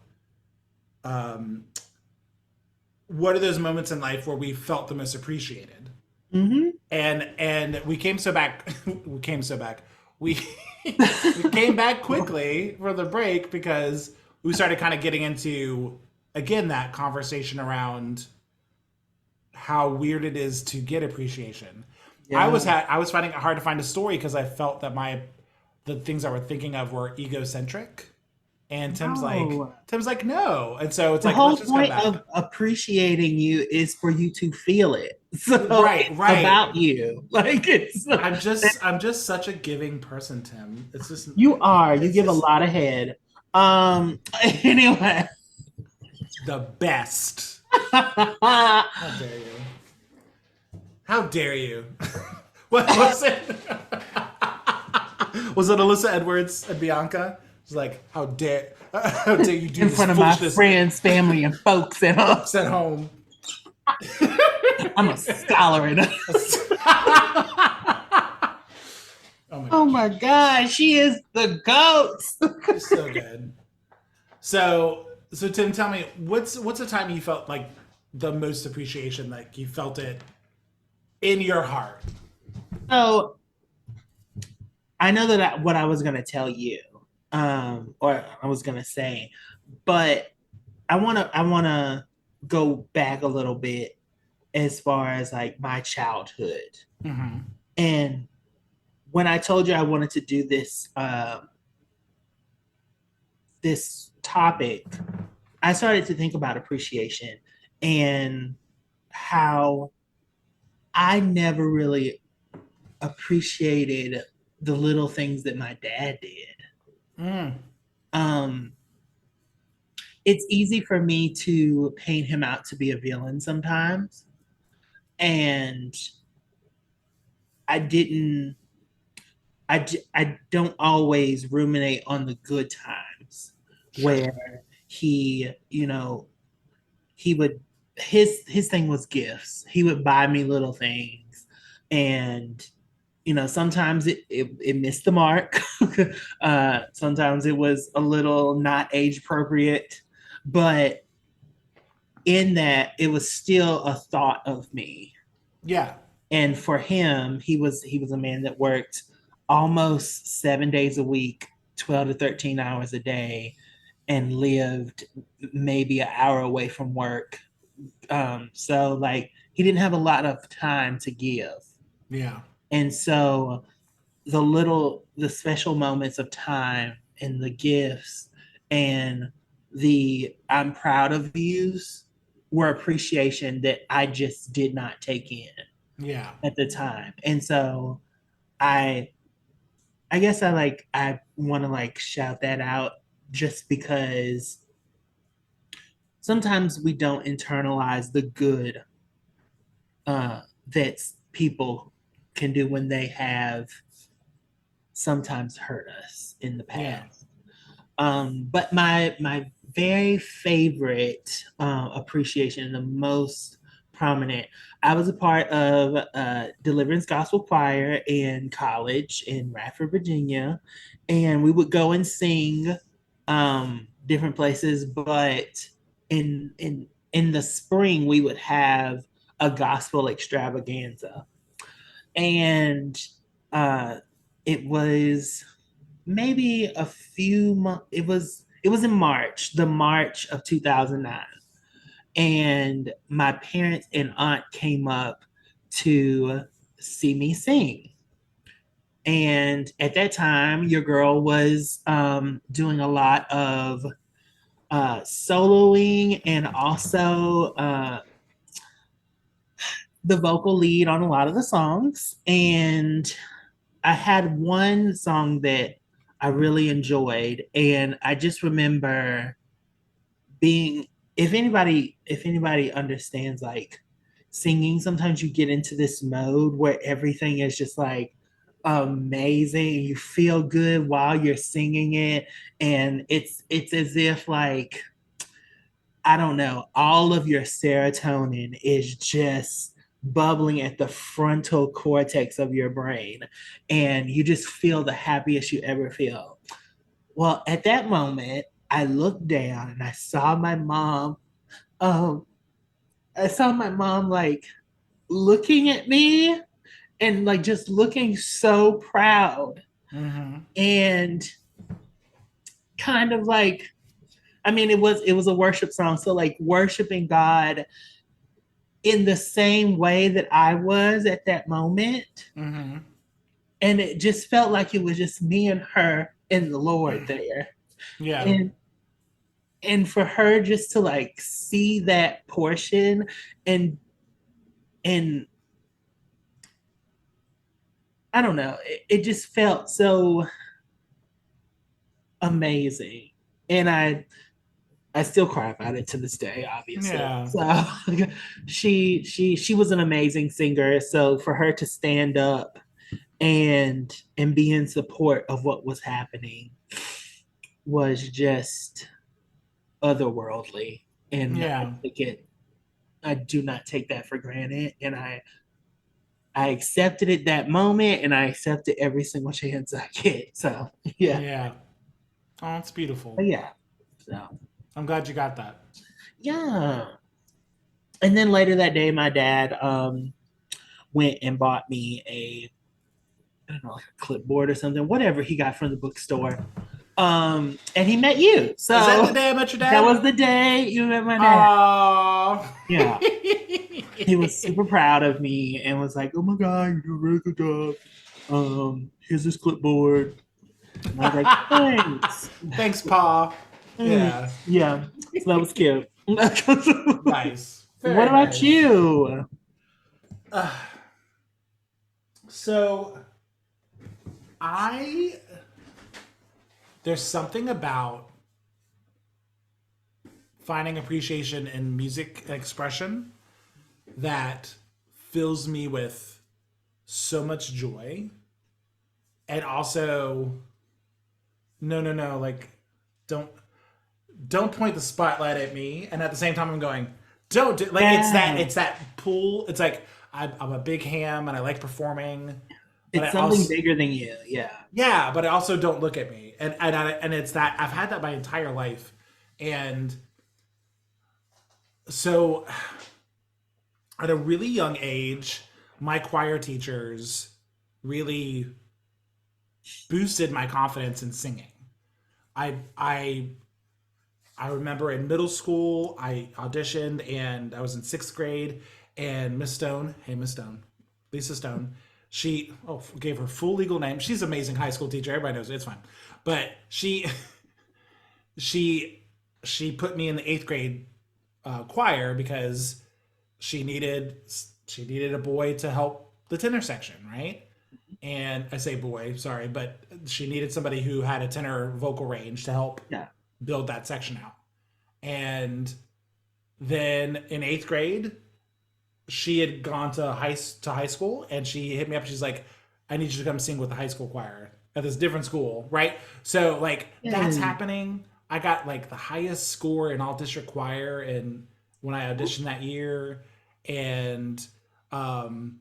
Speaker 1: what are those moments in life where we felt the most appreciated.
Speaker 2: Mm-hmm.
Speaker 1: And we came back. We came back quickly for the break because we started kind of getting into, again, that conversation around how weird it is to get appreciation. Yeah. I was finding it hard to find a story because I felt that the things I were thinking of were egocentric. And Tim's like, no. And so it's
Speaker 2: the
Speaker 1: like,
Speaker 2: whole
Speaker 1: let's just
Speaker 2: point
Speaker 1: come back.
Speaker 2: of appreciating you is for you to feel it. So
Speaker 1: right.
Speaker 2: About you. Like it's
Speaker 1: I'm just such a giving person, Tim. It's just
Speaker 2: you are. You give a lot of head. Anyway.
Speaker 1: The best. How dare you? How dare you? What was it? Was it Alyssa Edwards and Bianca? It's like, how dare you do
Speaker 2: In
Speaker 1: this
Speaker 2: front of my
Speaker 1: foolishness,
Speaker 2: friends, family, and folks at home.
Speaker 1: folks at home.
Speaker 2: I'm a scholar in it.
Speaker 1: Oh my
Speaker 2: Oh
Speaker 1: gosh,
Speaker 2: my God, she is the goat.
Speaker 1: it's so good. So Tim, tell me, what's a time you felt like the most appreciation, like you felt it in your heart?
Speaker 2: So I know that what I was gonna tell you, or I was gonna say, but I wanna go back a little bit as far as like my childhood.
Speaker 1: Mm-hmm.
Speaker 2: And when I told you I wanted to do this topic, I started to think about appreciation and how I never really appreciated the little things that my dad did.
Speaker 1: Mm.
Speaker 2: Um, it's easy for me to paint him out to be a villain sometimes, and I didn't. I don't always ruminate on the good times
Speaker 1: Sure.
Speaker 2: where he would his thing was gifts. He would buy me little things, and sometimes it missed the mark. Sometimes it was a little not age appropriate, but in that it was still a thought of me.
Speaker 1: Yeah.
Speaker 2: And for him, he was a man that worked almost 7 days a week, 12 to 13 hours a day, and lived maybe an hour away from work. So like he didn't have a lot of time to give.
Speaker 1: Yeah.
Speaker 2: And so the special moments of time and the gifts and the I'm proud of yous were appreciation that I just did not take in
Speaker 1: Yeah.
Speaker 2: at the time. And so I I guess I want to like shout that out just because sometimes we don't internalize the good that people can do when they have sometimes hurt us in the
Speaker 1: Yeah.
Speaker 2: past. But my very favorite appreciation and the most prominent, I was a part of Deliverance Gospel Choir in college in Radford, Virginia, and we would go and sing different places. But in the spring, we would have a gospel extravaganza, and uh, it was maybe a few months. It was in March, the March of 2009, and my parents and aunt came up to see me sing. And at that time, your girl was doing a lot of soloing and also the vocal lead on a lot of the songs. And I had one song that I really enjoyed, and I just remember being if anybody understands like singing, sometimes you get into this mode where everything is just like amazing. You feel good while you're singing it, and it's as if like I don't know, all of your serotonin is just bubbling at the frontal cortex of your brain, and you just feel the happiest you ever feel. Well, at that moment, I looked down and um, I saw my mom like looking at me and like just looking so proud
Speaker 1: Mm-hmm.
Speaker 2: and kind of like, I mean, it was a worship song, so like worshiping God in the same way that I was at that moment.
Speaker 1: Mm-hmm.
Speaker 2: And it just felt like it was just me and her and the Lord there.
Speaker 1: Yeah.
Speaker 2: And and for her just to like see that portion and and I don't know, it just felt so amazing. And I still cry about it to this day, obviously.
Speaker 1: Yeah.
Speaker 2: So she was an amazing singer. So for her to stand up and be in support of what was happening was just otherworldly. And
Speaker 1: Yeah.
Speaker 2: I do not take that for granted. And I accepted it that moment, and I accept it every single chance I get. So yeah.
Speaker 1: Yeah. Oh, it's beautiful.
Speaker 2: But yeah. So
Speaker 1: I'm glad you got that.
Speaker 2: yeah. And then later that day, my dad went and bought me a, I don't know, like a clipboard or something, whatever he got from the bookstore. And he met you.
Speaker 1: Is that the
Speaker 2: So
Speaker 1: day I met your
Speaker 2: that
Speaker 1: dad?
Speaker 2: was the day you met my dad.
Speaker 1: Oh.
Speaker 2: Yeah. He was super proud of me and was like, "Oh my god, you do a really good job. Here's this clipboard." And I was like, "Thanks."
Speaker 1: Thanks, Pa. Yeah.
Speaker 2: Yeah. So that was cute.
Speaker 1: Nice.
Speaker 2: What
Speaker 1: Very
Speaker 2: about
Speaker 1: nice.
Speaker 2: you?
Speaker 1: Uh, so I there's something about finding appreciation in music expression that fills me with so much joy, and also no, like don't don't point the spotlight at me, and at the same time I'm going don't do, like
Speaker 2: Yeah.
Speaker 1: it's that pull. It's like I'm a big ham and I like performing, but I
Speaker 2: It's something
Speaker 1: also
Speaker 2: bigger than you. Yeah.
Speaker 1: yeah, but I also don't look at me, and it's that I've had that my entire life, and so at a really young age, my choir teachers really boosted my confidence in singing. I I I remember in middle school I auditioned and I was in 6th grade, and Miss Stone, hey Miss Stone, Lisa Stone, she gave her full legal name. She's an amazing high school teacher. Everybody knows it. It's fine, but she she put me in the 8th grade choir because she needed she needed a boy to help the tenor section, right? And I say boy, sorry, but she needed somebody who had a tenor vocal range to help
Speaker 2: Yeah.
Speaker 1: build that section out. And then in 8th grade, she had gone to high school, and she hit me up. She's like, "I need you to come sing with the high school choir at this different school, right?" So like that's
Speaker 2: Yay.
Speaker 1: happening. I got like the highest score in all district choir, and when I auditioned that year, and um,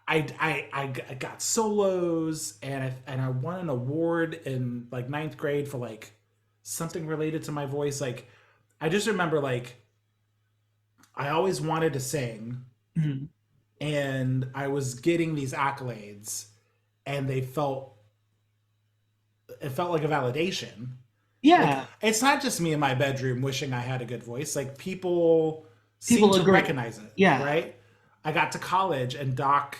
Speaker 1: I got solos, and I won an award in like 9th grade for like something related to my voice. Like I just remember like I always wanted to sing,
Speaker 2: Mhm.
Speaker 1: and I was getting these accolades, and it felt like a validation. Like
Speaker 2: Yeah.
Speaker 1: it's not just me in my bedroom wishing I had a good voice. Like people seem
Speaker 2: People
Speaker 1: to
Speaker 2: agree.
Speaker 1: recognize it,
Speaker 2: Yeah.
Speaker 1: right? I got to college, and Doc,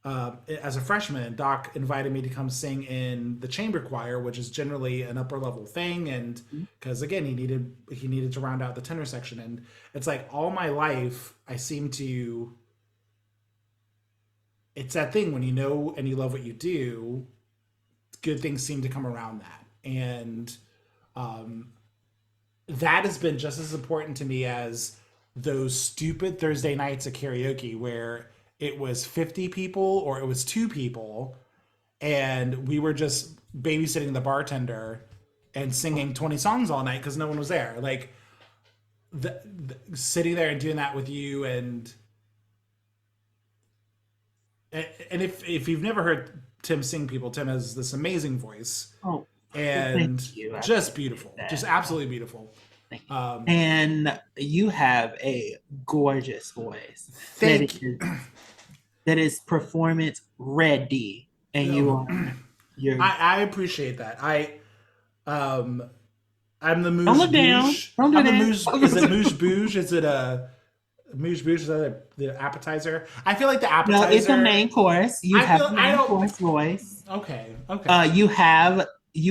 Speaker 1: as a freshman, Doc invited me to come sing in the chamber choir, which is generally an upper level thing, and because again he needed to round out the tenor section, and it's like all my life I seem to. It's that thing when you know and you love what you do, good things seem to come around that, and um, that has been just as important to me as those stupid Thursday nights of karaoke where it was 50 people or it was 2 people, and we were just babysitting the bartender and singing 20 songs all night because no one was there. Like sitting there and doing that with you, and if you've never heard Tim sing people, Tim has this amazing voice,
Speaker 2: Oh, well,
Speaker 1: and
Speaker 2: thank you. I
Speaker 1: just
Speaker 2: appreciate
Speaker 1: beautiful, just
Speaker 2: that.
Speaker 1: absolutely beautiful.
Speaker 2: Thank you.
Speaker 1: Um,
Speaker 2: And you have a gorgeous voice that
Speaker 1: thank
Speaker 2: is performance ready, and you
Speaker 1: you.
Speaker 2: are you're.
Speaker 1: I appreciate that. Um I'm the
Speaker 2: Don't
Speaker 1: moose
Speaker 2: look down.
Speaker 1: bouche.
Speaker 2: Don't do
Speaker 1: I'm the moose. Is it
Speaker 2: that.
Speaker 1: moose bouge? Is it a moose bouge? Is that the appetizer? I feel like the
Speaker 2: No, it's a
Speaker 1: appetizer.
Speaker 2: main course. You
Speaker 1: I
Speaker 2: have
Speaker 1: feel
Speaker 2: a
Speaker 1: I
Speaker 2: main
Speaker 1: don't.
Speaker 2: course voice.
Speaker 1: Okay.
Speaker 2: You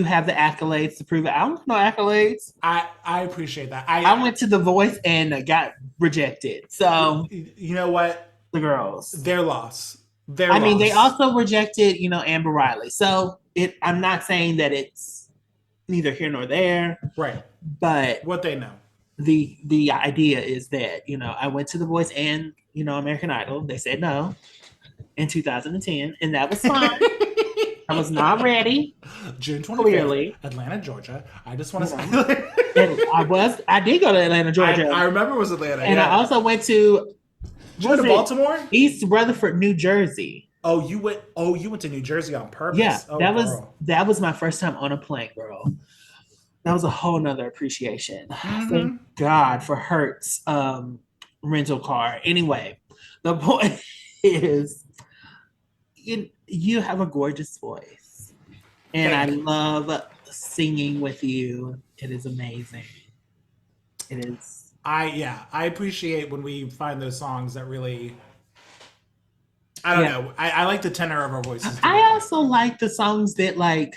Speaker 2: have the accolades to prove it. I don't know accolades.
Speaker 1: I appreciate that.
Speaker 2: I went to the voice and got rejected. So
Speaker 1: You know what?
Speaker 2: the girls.
Speaker 1: Their loss. Their
Speaker 2: I mean, they
Speaker 1: loss.
Speaker 2: also rejected, Amber Riley. So I'm not saying that it's neither here nor there,
Speaker 1: Right.
Speaker 2: but
Speaker 1: What they know.
Speaker 2: the idea is that I went to the voice and American Idol. They said no. in 2010, and that was fine. I was not ready,
Speaker 1: June 25th,
Speaker 2: clearly.
Speaker 1: Atlanta, Georgia. I just want to
Speaker 2: You know.
Speaker 1: say.
Speaker 2: And I did go to Atlanta, Georgia.
Speaker 1: I remember it was Atlanta.
Speaker 2: And
Speaker 1: yeah.
Speaker 2: I also went to,
Speaker 1: Did you go to Baltimore?
Speaker 2: East Rutherford, New Jersey.
Speaker 1: Oh, you went. Oh, you went to New Jersey on purpose.
Speaker 2: Yeah,
Speaker 1: Oh,
Speaker 2: that was my first time on a plane, girl. That was a whole nother appreciation.
Speaker 1: Mm-hmm.
Speaker 2: Thank God for Hertz rental car. Anyway, the point is, you have a gorgeous voice, and I love singing with you. It is amazing. It is.
Speaker 1: I appreciate when we find those songs that really. I don't know. I like the tenor of our voices. Together.
Speaker 2: I also like the songs that like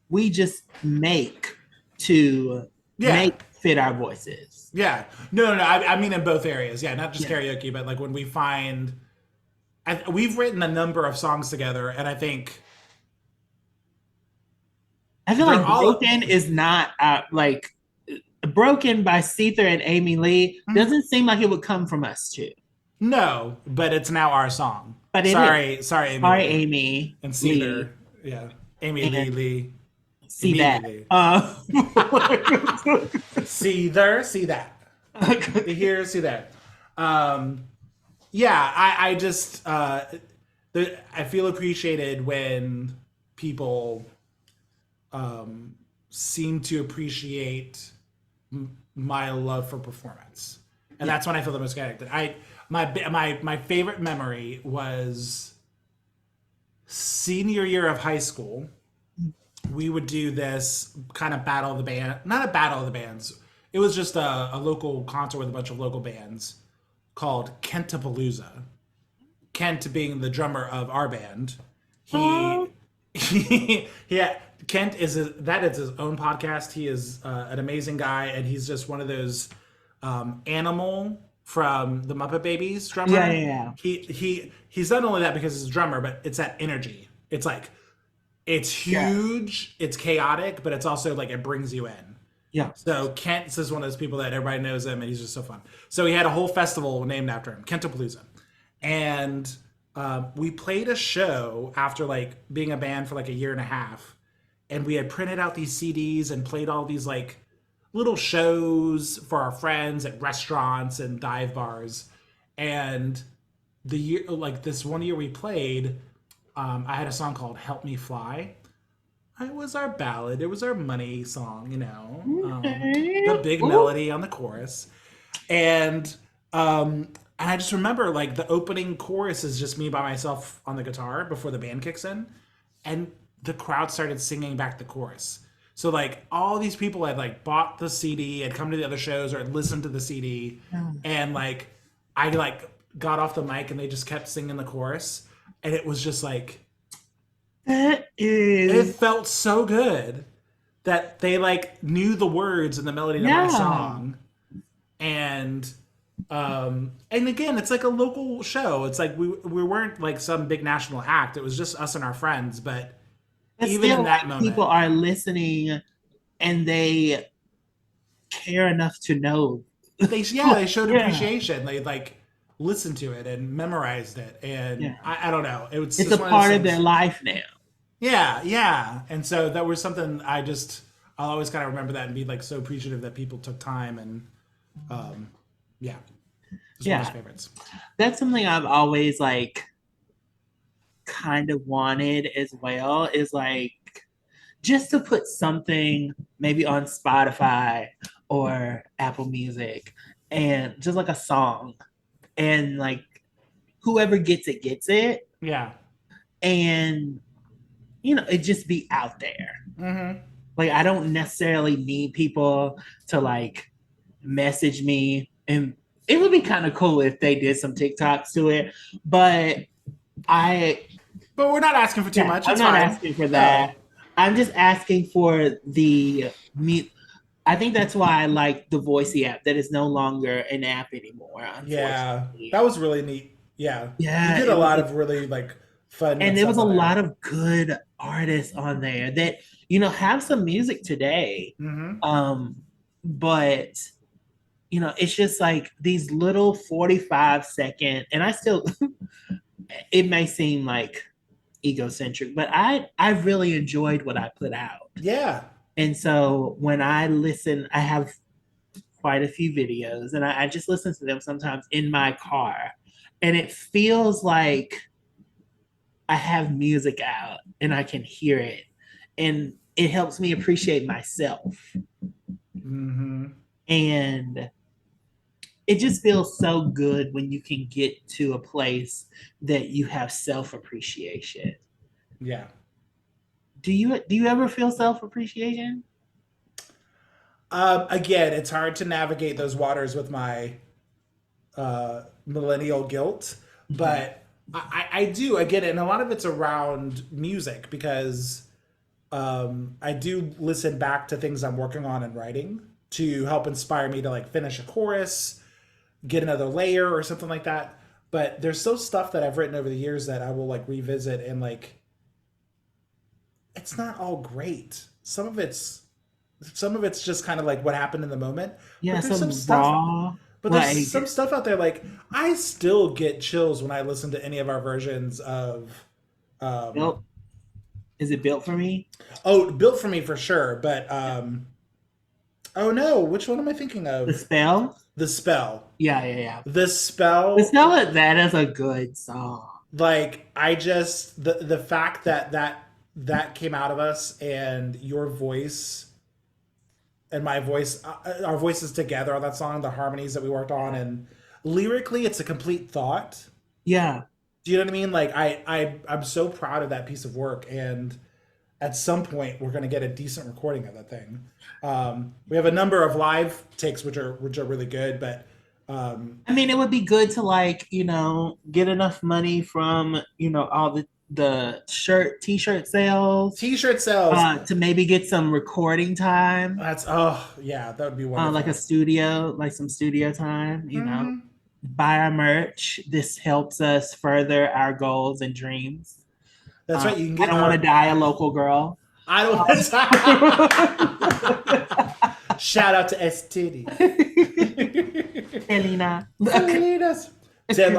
Speaker 2: we just make to make fit our voices.
Speaker 1: Yeah. No. I mean in both areas. Yeah, not just karaoke, but like when we find. We've written a number of songs together, and I feel like
Speaker 2: Broken is not like Broken by Seether and Amy Lee doesn't seem like it would come from us too.
Speaker 1: No, but it's now our song.
Speaker 2: But
Speaker 1: sorry,
Speaker 2: Amy.
Speaker 1: Amy and Seether. Yeah, Amy Lee.
Speaker 2: See that.
Speaker 1: Seether, see that. Here, see that. Yeah, I just I feel appreciated when people seem to appreciate my love for performance, and that's when I feel the most connected. My favorite memory was senior year of high school. We would do this kind of battle of the band, not a battle of the bands. It was just a local concert with a bunch of local bands called Kentapalooza. Kent being the drummer of our band. Kent is his own podcast. He is an amazing guy, and he's just one of those Animal from the Muppet Babies drummer.
Speaker 2: Yeah.
Speaker 1: He's not only that because he's a drummer, but it's that energy. It's like it's huge, it's chaotic, but it's also like it brings you in.
Speaker 2: Yeah.
Speaker 1: So Kent is one of those people that everybody knows him, and he's just so fun. So he had a whole festival named after him, Kentapalooza. And we played a show after like being a band for like a year and a half, and we had printed out these CDs and played all these like little shows for our friends at restaurants and dive bars. And the year, like this one year we played, I had a song called "Help Me Fly." It was our ballad. It was our money song, you know, the big melody on the chorus, and I just remember like the opening chorus is just me by myself on the guitar before the band kicks in, and the crowd started singing back the chorus. So like all these people had like bought the CD, had come to the other shows, or had listened to the CD, and like I like got off the mic and they just kept singing the chorus, and it was just like. It felt so good that they like knew the words and the melody of my song, and again, it's like a local show. It's like we weren't like some big national act. It was just us and our friends. But even in that moment,
Speaker 2: people are listening, and they care enough to know.
Speaker 1: They showed appreciation. They like listened to it and memorized it, and I don't know. It's
Speaker 2: a part of their life now.
Speaker 1: Yeah. And so that was something I'll always kind of remember that and be like so appreciative that people took time and it's one of my favorites.
Speaker 2: That's something I've always like kind of wanted as well, is like just to put something maybe on Spotify or Apple Music and just like a song, and like whoever gets it gets it.
Speaker 1: Yeah.
Speaker 2: And it just be out there. Like I don't necessarily need people to like message me, and it would be kind of cool if they did some TikToks to it, but
Speaker 1: we're not asking for too much.
Speaker 2: I'm not asking for that. No. I'm just asking for I think that's why I like the Voicey app that is no longer an app anymore.
Speaker 1: Yeah, that was really neat. Yeah, you did a lot of really like fun,
Speaker 2: and there was a lot of good artists on there that have some music today. But it's just like these little 45-second, and I still it may seem like egocentric, but I really enjoyed what I put out.
Speaker 1: Yeah.
Speaker 2: And so when I listen, I have quite a few videos and I just listen to them sometimes in my car. And it feels like I have music out and I can hear it. And it helps me appreciate myself.
Speaker 1: Mm-hmm.
Speaker 2: And it just feels so good when you can get to a place that you have self appreciation.
Speaker 1: Yeah.
Speaker 2: Do you ever feel self appreciation?
Speaker 1: Again, it's hard to navigate those waters with my millennial guilt,
Speaker 2: Mm-hmm.
Speaker 1: but I do. Again, and a lot of it's around music because I do listen back to things I'm working on and writing to help inspire me to like finish a chorus, get another layer or something like that. But there's still stuff that I've written over the years that I will like revisit and like it's not all great. Some of it's just kind of like what happened in the moment.
Speaker 2: Yeah,
Speaker 1: But there's some
Speaker 2: some
Speaker 1: stuff
Speaker 2: raw.
Speaker 1: but there's some
Speaker 2: Like,
Speaker 1: stuff out there like I still get chills when I listen to any of our versions of um
Speaker 2: built. Is it built for me?
Speaker 1: oh, Built for Me for sure, but oh no, which one am I thinking
Speaker 2: The
Speaker 1: of?
Speaker 2: spell.
Speaker 1: The Spell.
Speaker 2: Yeah, yeah, yeah.
Speaker 1: The
Speaker 2: The
Speaker 1: Spell,
Speaker 2: spell of that is a good song.
Speaker 1: like I just the fact that that came out of us and your voice and my voice, our voices together on that song, the harmonies that we worked on, and lyrically, it's a complete thought.
Speaker 2: Yeah.
Speaker 1: Do you know what I mean? Like I'm so proud of that piece of work, and at some point we're going to get a decent recording of that thing. We have a number of live takes which are really good, but
Speaker 2: I mean, it would be good to like, get enough money from, all the t-shirt sales,
Speaker 1: t-shirt sales.
Speaker 2: to maybe get some recording time,
Speaker 1: That's oh yeah, that would be
Speaker 2: like a
Speaker 1: wonderful.
Speaker 2: studio, like some studio time,
Speaker 1: Hmm.
Speaker 2: buy our merch. This helps us further our goals and dreams.
Speaker 1: That's right. You can
Speaker 2: I
Speaker 1: get
Speaker 2: don't want to
Speaker 1: our.
Speaker 2: die a local girl.
Speaker 1: I don't. Shout out to S Titties.
Speaker 2: Elena.
Speaker 1: Salinas. Tim,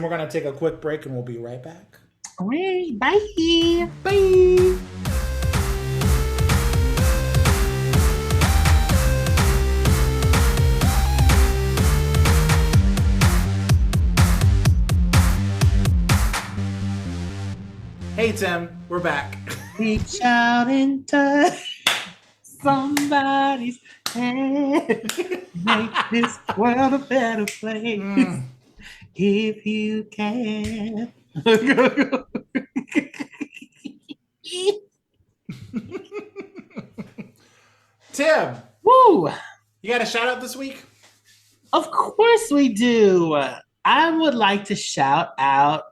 Speaker 1: we're gonna take a quick break and we'll be right back.
Speaker 2: All right, bye.
Speaker 1: Bye. Hey Tim, we're back.
Speaker 2: Reach out and touch somebody's hand. Make this world a better place
Speaker 1: Mm.
Speaker 2: if you can.
Speaker 1: Tim,
Speaker 2: Woo!
Speaker 1: you got a shout out this week?
Speaker 2: Of course we do. I would like to shout out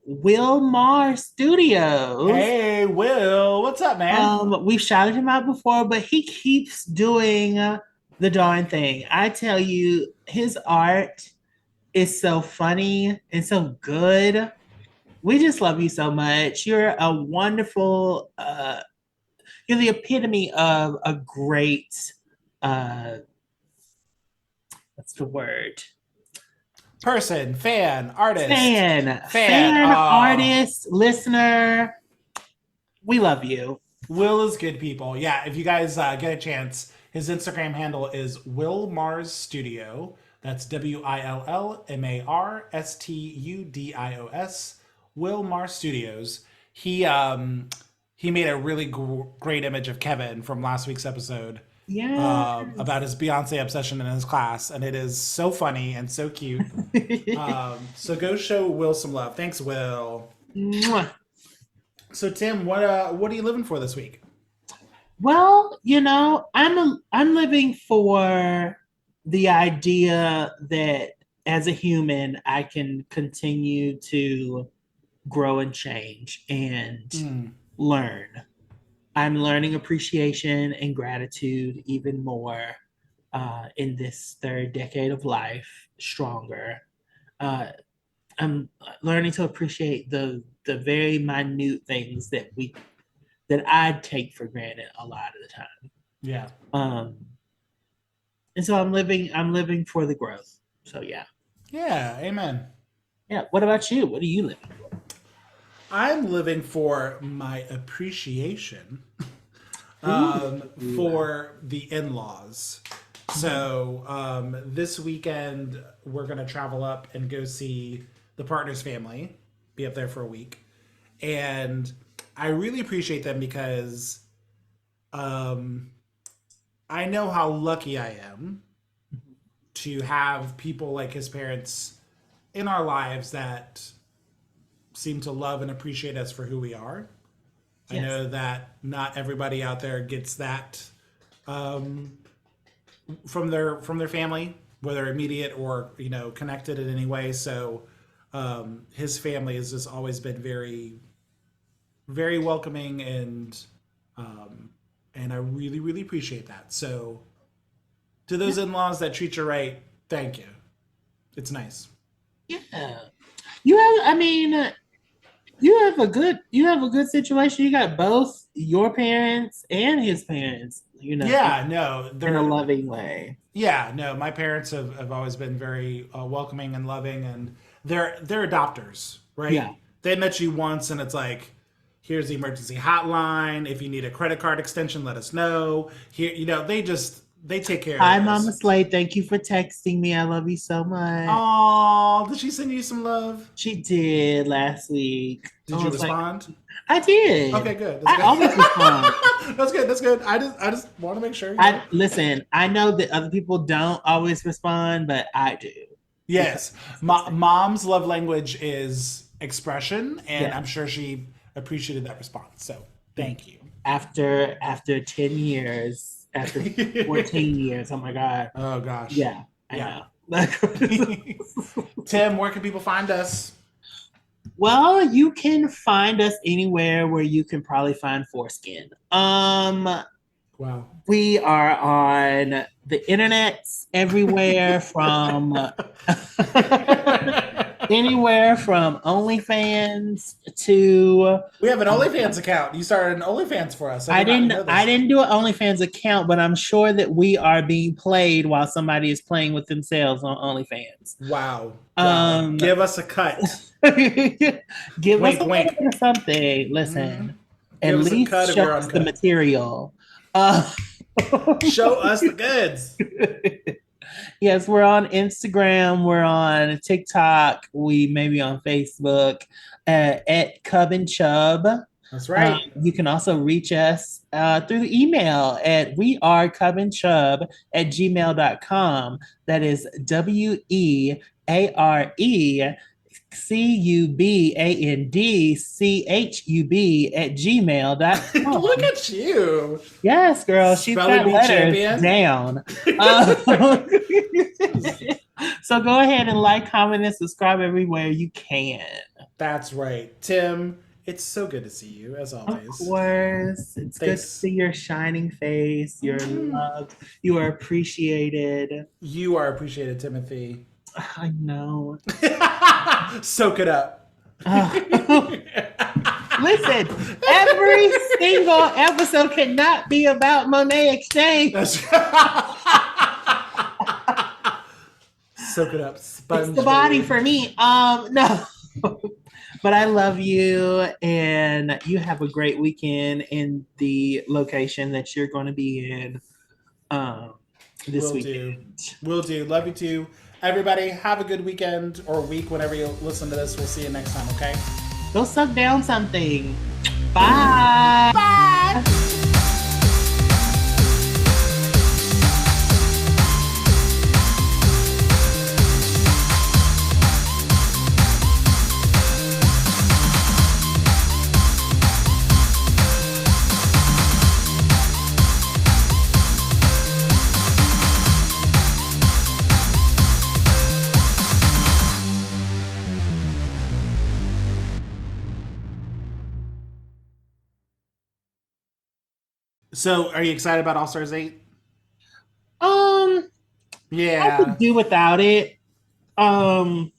Speaker 2: Will Mar Studios.
Speaker 1: Hey, Will, what's up, man?
Speaker 2: We've shouted him out before, but he keeps doing the darn thing. I tell you, his art is so funny and so good. We just love you so much. You're a wonderful, you're the epitome of a great, uh, what's the word?
Speaker 1: Person, fan, artist,
Speaker 2: Fan, artist, listener. We love you.
Speaker 1: Will is good, people. Yeah, if you guys get a chance, his Instagram handle is Will Mars Studio. That's WILLMARSTUDIOS. Will Mars Studios. He made a really great image of Kevin from last week's episode
Speaker 2: Yeah.
Speaker 1: about his Beyonce obsession in his class, and it is so funny and so cute. So go show Will some love. Thanks, Will.
Speaker 2: Mwah.
Speaker 1: So Tim, what are you living for this week?
Speaker 2: Well, I'm living for the idea that as a human, I can continue to grow and change and
Speaker 1: Mm,
Speaker 2: learn. I'm learning appreciation and gratitude even more in this third decade of life, stronger. Uh, I'm learning to appreciate the very minute things that I take for granted a lot of the time.
Speaker 1: yeah.
Speaker 2: And so I'm living for the growth. So yeah.
Speaker 1: Yeah, amen.
Speaker 2: Yeah. What about you? What are you living for?
Speaker 1: I'm living for my appreciation
Speaker 2: Ooh.
Speaker 1: for the in-laws.
Speaker 2: Mhm.
Speaker 1: So this weekend we're gonna travel up and go see the partner's family, be up there for a week, and I really appreciate them because um, I know how lucky I am to have people like his parents in our lives that seem to love and appreciate us for who we are. I
Speaker 2: Yes.
Speaker 1: know that not everybody out there gets that from their family, whether immediate or connected in any way. So his family has just always been very, very welcoming, and I really, really appreciate that. So to
Speaker 2: Yeah.
Speaker 1: those in-laws that treat you right, thank you. It's nice.
Speaker 2: Yeah. You have. I mean, you have a good situation. You got both your parents and his parents.
Speaker 1: Yeah, no,
Speaker 2: In a
Speaker 1: they're
Speaker 2: loving way.
Speaker 1: yeah, no. My parents have always been very welcoming and loving, and they're adopters,
Speaker 2: Yeah.
Speaker 1: right? They met you once, and it's like, here's the emergency hotline. If you need a credit card extension, let us know. Here, they take care
Speaker 2: Hi,
Speaker 1: of
Speaker 2: Mama
Speaker 1: us.
Speaker 2: Slade. Thank you for texting me. I love you so much.
Speaker 1: Oh, did she send you some love?
Speaker 2: She did last week.
Speaker 1: Did
Speaker 2: I
Speaker 1: you
Speaker 2: was like,
Speaker 1: respond?
Speaker 2: I did.
Speaker 1: Okay, good. That's
Speaker 2: I always respond.
Speaker 1: good. That's good. That's good. I just want to make sure.
Speaker 2: I listen. I know that other people don't always respond, but I do because
Speaker 1: Yes, mom's love language is expression, and
Speaker 2: yeah.
Speaker 1: I'm sure she appreciated that response. So thank you.
Speaker 2: After 10 years, after 14 years. Oh my God.
Speaker 1: Oh gosh,
Speaker 2: Yeah, I
Speaker 1: yeah.
Speaker 2: know.
Speaker 1: Tim, where can people find us?
Speaker 2: Well, you can find us anywhere where you can probably find foreskin.
Speaker 1: Wow.
Speaker 2: We are on the internet everywhere from anywhere from OnlyFans to
Speaker 1: We have an
Speaker 2: um,
Speaker 1: OnlyFans account. You started an OnlyFans for us. I did not know
Speaker 2: I
Speaker 1: this.
Speaker 2: didn't do an OnlyFans account, but I'm sure that we are being played while somebody is playing with themselves on OnlyFans.
Speaker 1: Wow. Wow.
Speaker 2: Um,
Speaker 1: Give us a cut.
Speaker 2: give us
Speaker 1: Wink,
Speaker 2: a little
Speaker 1: wink.
Speaker 2: bit of something.
Speaker 1: Hmm.
Speaker 2: Listen, at
Speaker 1: Give us a
Speaker 2: least
Speaker 1: cut of
Speaker 2: show
Speaker 1: your
Speaker 2: us the
Speaker 1: uncut.
Speaker 2: material. Uh,
Speaker 1: Show us the goods.
Speaker 2: yes, we're on Instagram. We're on TikTok. We may be on Facebook at Cub and Chub.
Speaker 1: That's right.
Speaker 2: You can also reach us through the email at wearecubandchub@gmail.com. That is
Speaker 1: Look
Speaker 2: WEARECubandchub@gmail.com.
Speaker 1: at you.
Speaker 2: Yes, girl, she's
Speaker 1: Spelling
Speaker 2: got
Speaker 1: bee
Speaker 2: letters
Speaker 1: champion.
Speaker 2: down. Uh, so go ahead and like, comment, and subscribe everywhere you can.
Speaker 1: That's right. Tim, it's so good to see you, as
Speaker 2: Of
Speaker 1: always.
Speaker 2: course, it's good to
Speaker 1: Thanks.
Speaker 2: see your shining face. You're loved. You are appreciated.
Speaker 1: You are appreciated, Timothy.
Speaker 2: I know.
Speaker 1: Soak it up.
Speaker 2: Ugh. Listen, every single episode cannot be about Monet Exchange.
Speaker 1: That's Soak it up.
Speaker 2: It's
Speaker 1: Sponge
Speaker 2: the body
Speaker 1: baby.
Speaker 2: for me. No. But I love you, and you have a great weekend in the location that you're going to be in um, this
Speaker 1: Will do.
Speaker 2: weekend.
Speaker 1: Will do. Love you too. Everybody, have a good weekend or week whenever you listen to this. We'll see you next time, okay?
Speaker 2: Go suck down something. Bye.
Speaker 1: Bye. So, are you excited about All Stars 8?
Speaker 2: Um, I
Speaker 1: Yeah.
Speaker 2: could do without it. Um,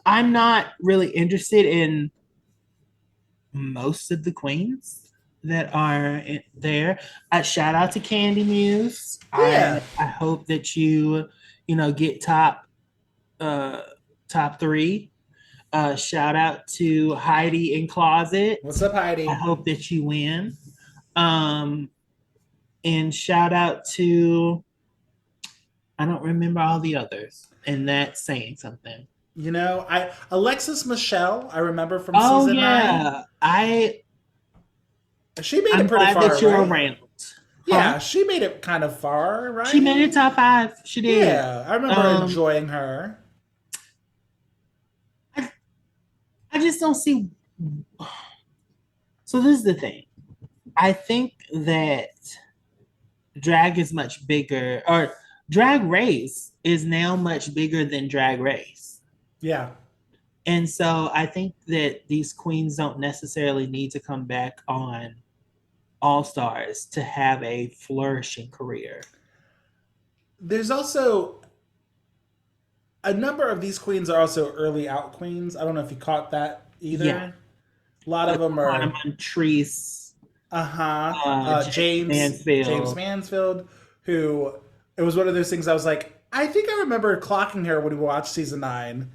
Speaker 2: I'm not really interested in most of the queens that are there. Shout out to Candy Muse.
Speaker 1: Yeah.
Speaker 2: I hope that you get uh top three. Shout out to Heidi in Closet.
Speaker 1: What's up,
Speaker 2: I
Speaker 1: Heidi?
Speaker 2: hope that you win. Um, and shout out to, I don't remember all the others, and that's saying something.
Speaker 1: You know, I Alexis Michelle, I remember from
Speaker 2: Oh
Speaker 1: season 9.
Speaker 2: yeah,
Speaker 1: She made
Speaker 2: I'm
Speaker 1: it pretty
Speaker 2: glad
Speaker 1: far,
Speaker 2: that you're
Speaker 1: right?
Speaker 2: around. Huh?
Speaker 1: Yeah, she made it kind of far,
Speaker 2: She made
Speaker 1: right?
Speaker 2: it top five. She did.
Speaker 1: Yeah, I remember
Speaker 2: Um,
Speaker 1: enjoying her.
Speaker 2: I, I just don't see. So this is the thing. I think that drag is much bigger, or drag race is now much bigger than drag race.
Speaker 1: Yeah.
Speaker 2: And so I think that these queens don't necessarily need to come back on All Stars to have a flourishing career.
Speaker 1: There's also a number of these queens are also early out queens. I don't know if you caught that
Speaker 2: Yeah.
Speaker 1: either. A lot of them
Speaker 2: Quantum
Speaker 1: are
Speaker 2: Montrese,
Speaker 1: uh-huh.
Speaker 2: James
Speaker 1: James
Speaker 2: Mansfield.
Speaker 1: Mansfield, who it was one of those things I was like, I think I remember clocking her when we watched season 9.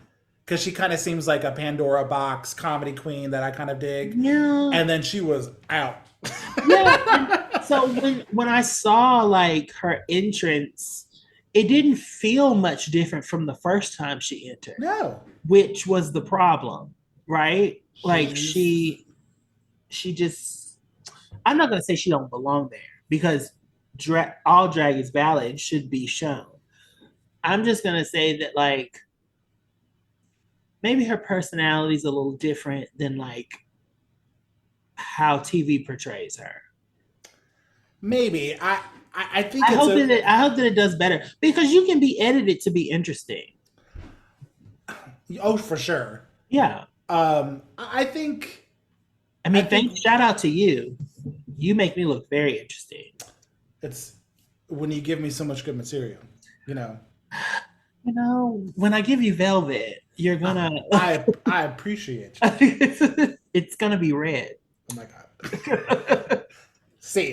Speaker 1: Because she kind of seems like a Pandora box comedy queen that I kind of dig.
Speaker 2: Yeah.
Speaker 1: And then she was out.
Speaker 2: Yeah. And so when I saw like her entrance, it didn't feel much different from the first time she entered,
Speaker 1: No.
Speaker 2: which was the problem, right? Like
Speaker 1: She's
Speaker 2: she just, I'm not gonna say she don't belong there because all drag is valid should be shown. I'm just gonna say that like maybe her personality is a little different than like how TV portrays her.
Speaker 1: maybe. I think it's
Speaker 2: I hope that it does better because you can be edited to be interesting.
Speaker 1: oh for sure.
Speaker 2: Yeah.
Speaker 1: I think
Speaker 2: I mean,
Speaker 1: I think
Speaker 2: shout out to you. You make me look very interesting.
Speaker 1: it's when you give me so much good material, you know.
Speaker 2: You know, when I give you velvet, you're gonna
Speaker 1: I appreciate you.
Speaker 2: it's gonna be red.
Speaker 1: Oh my god. See,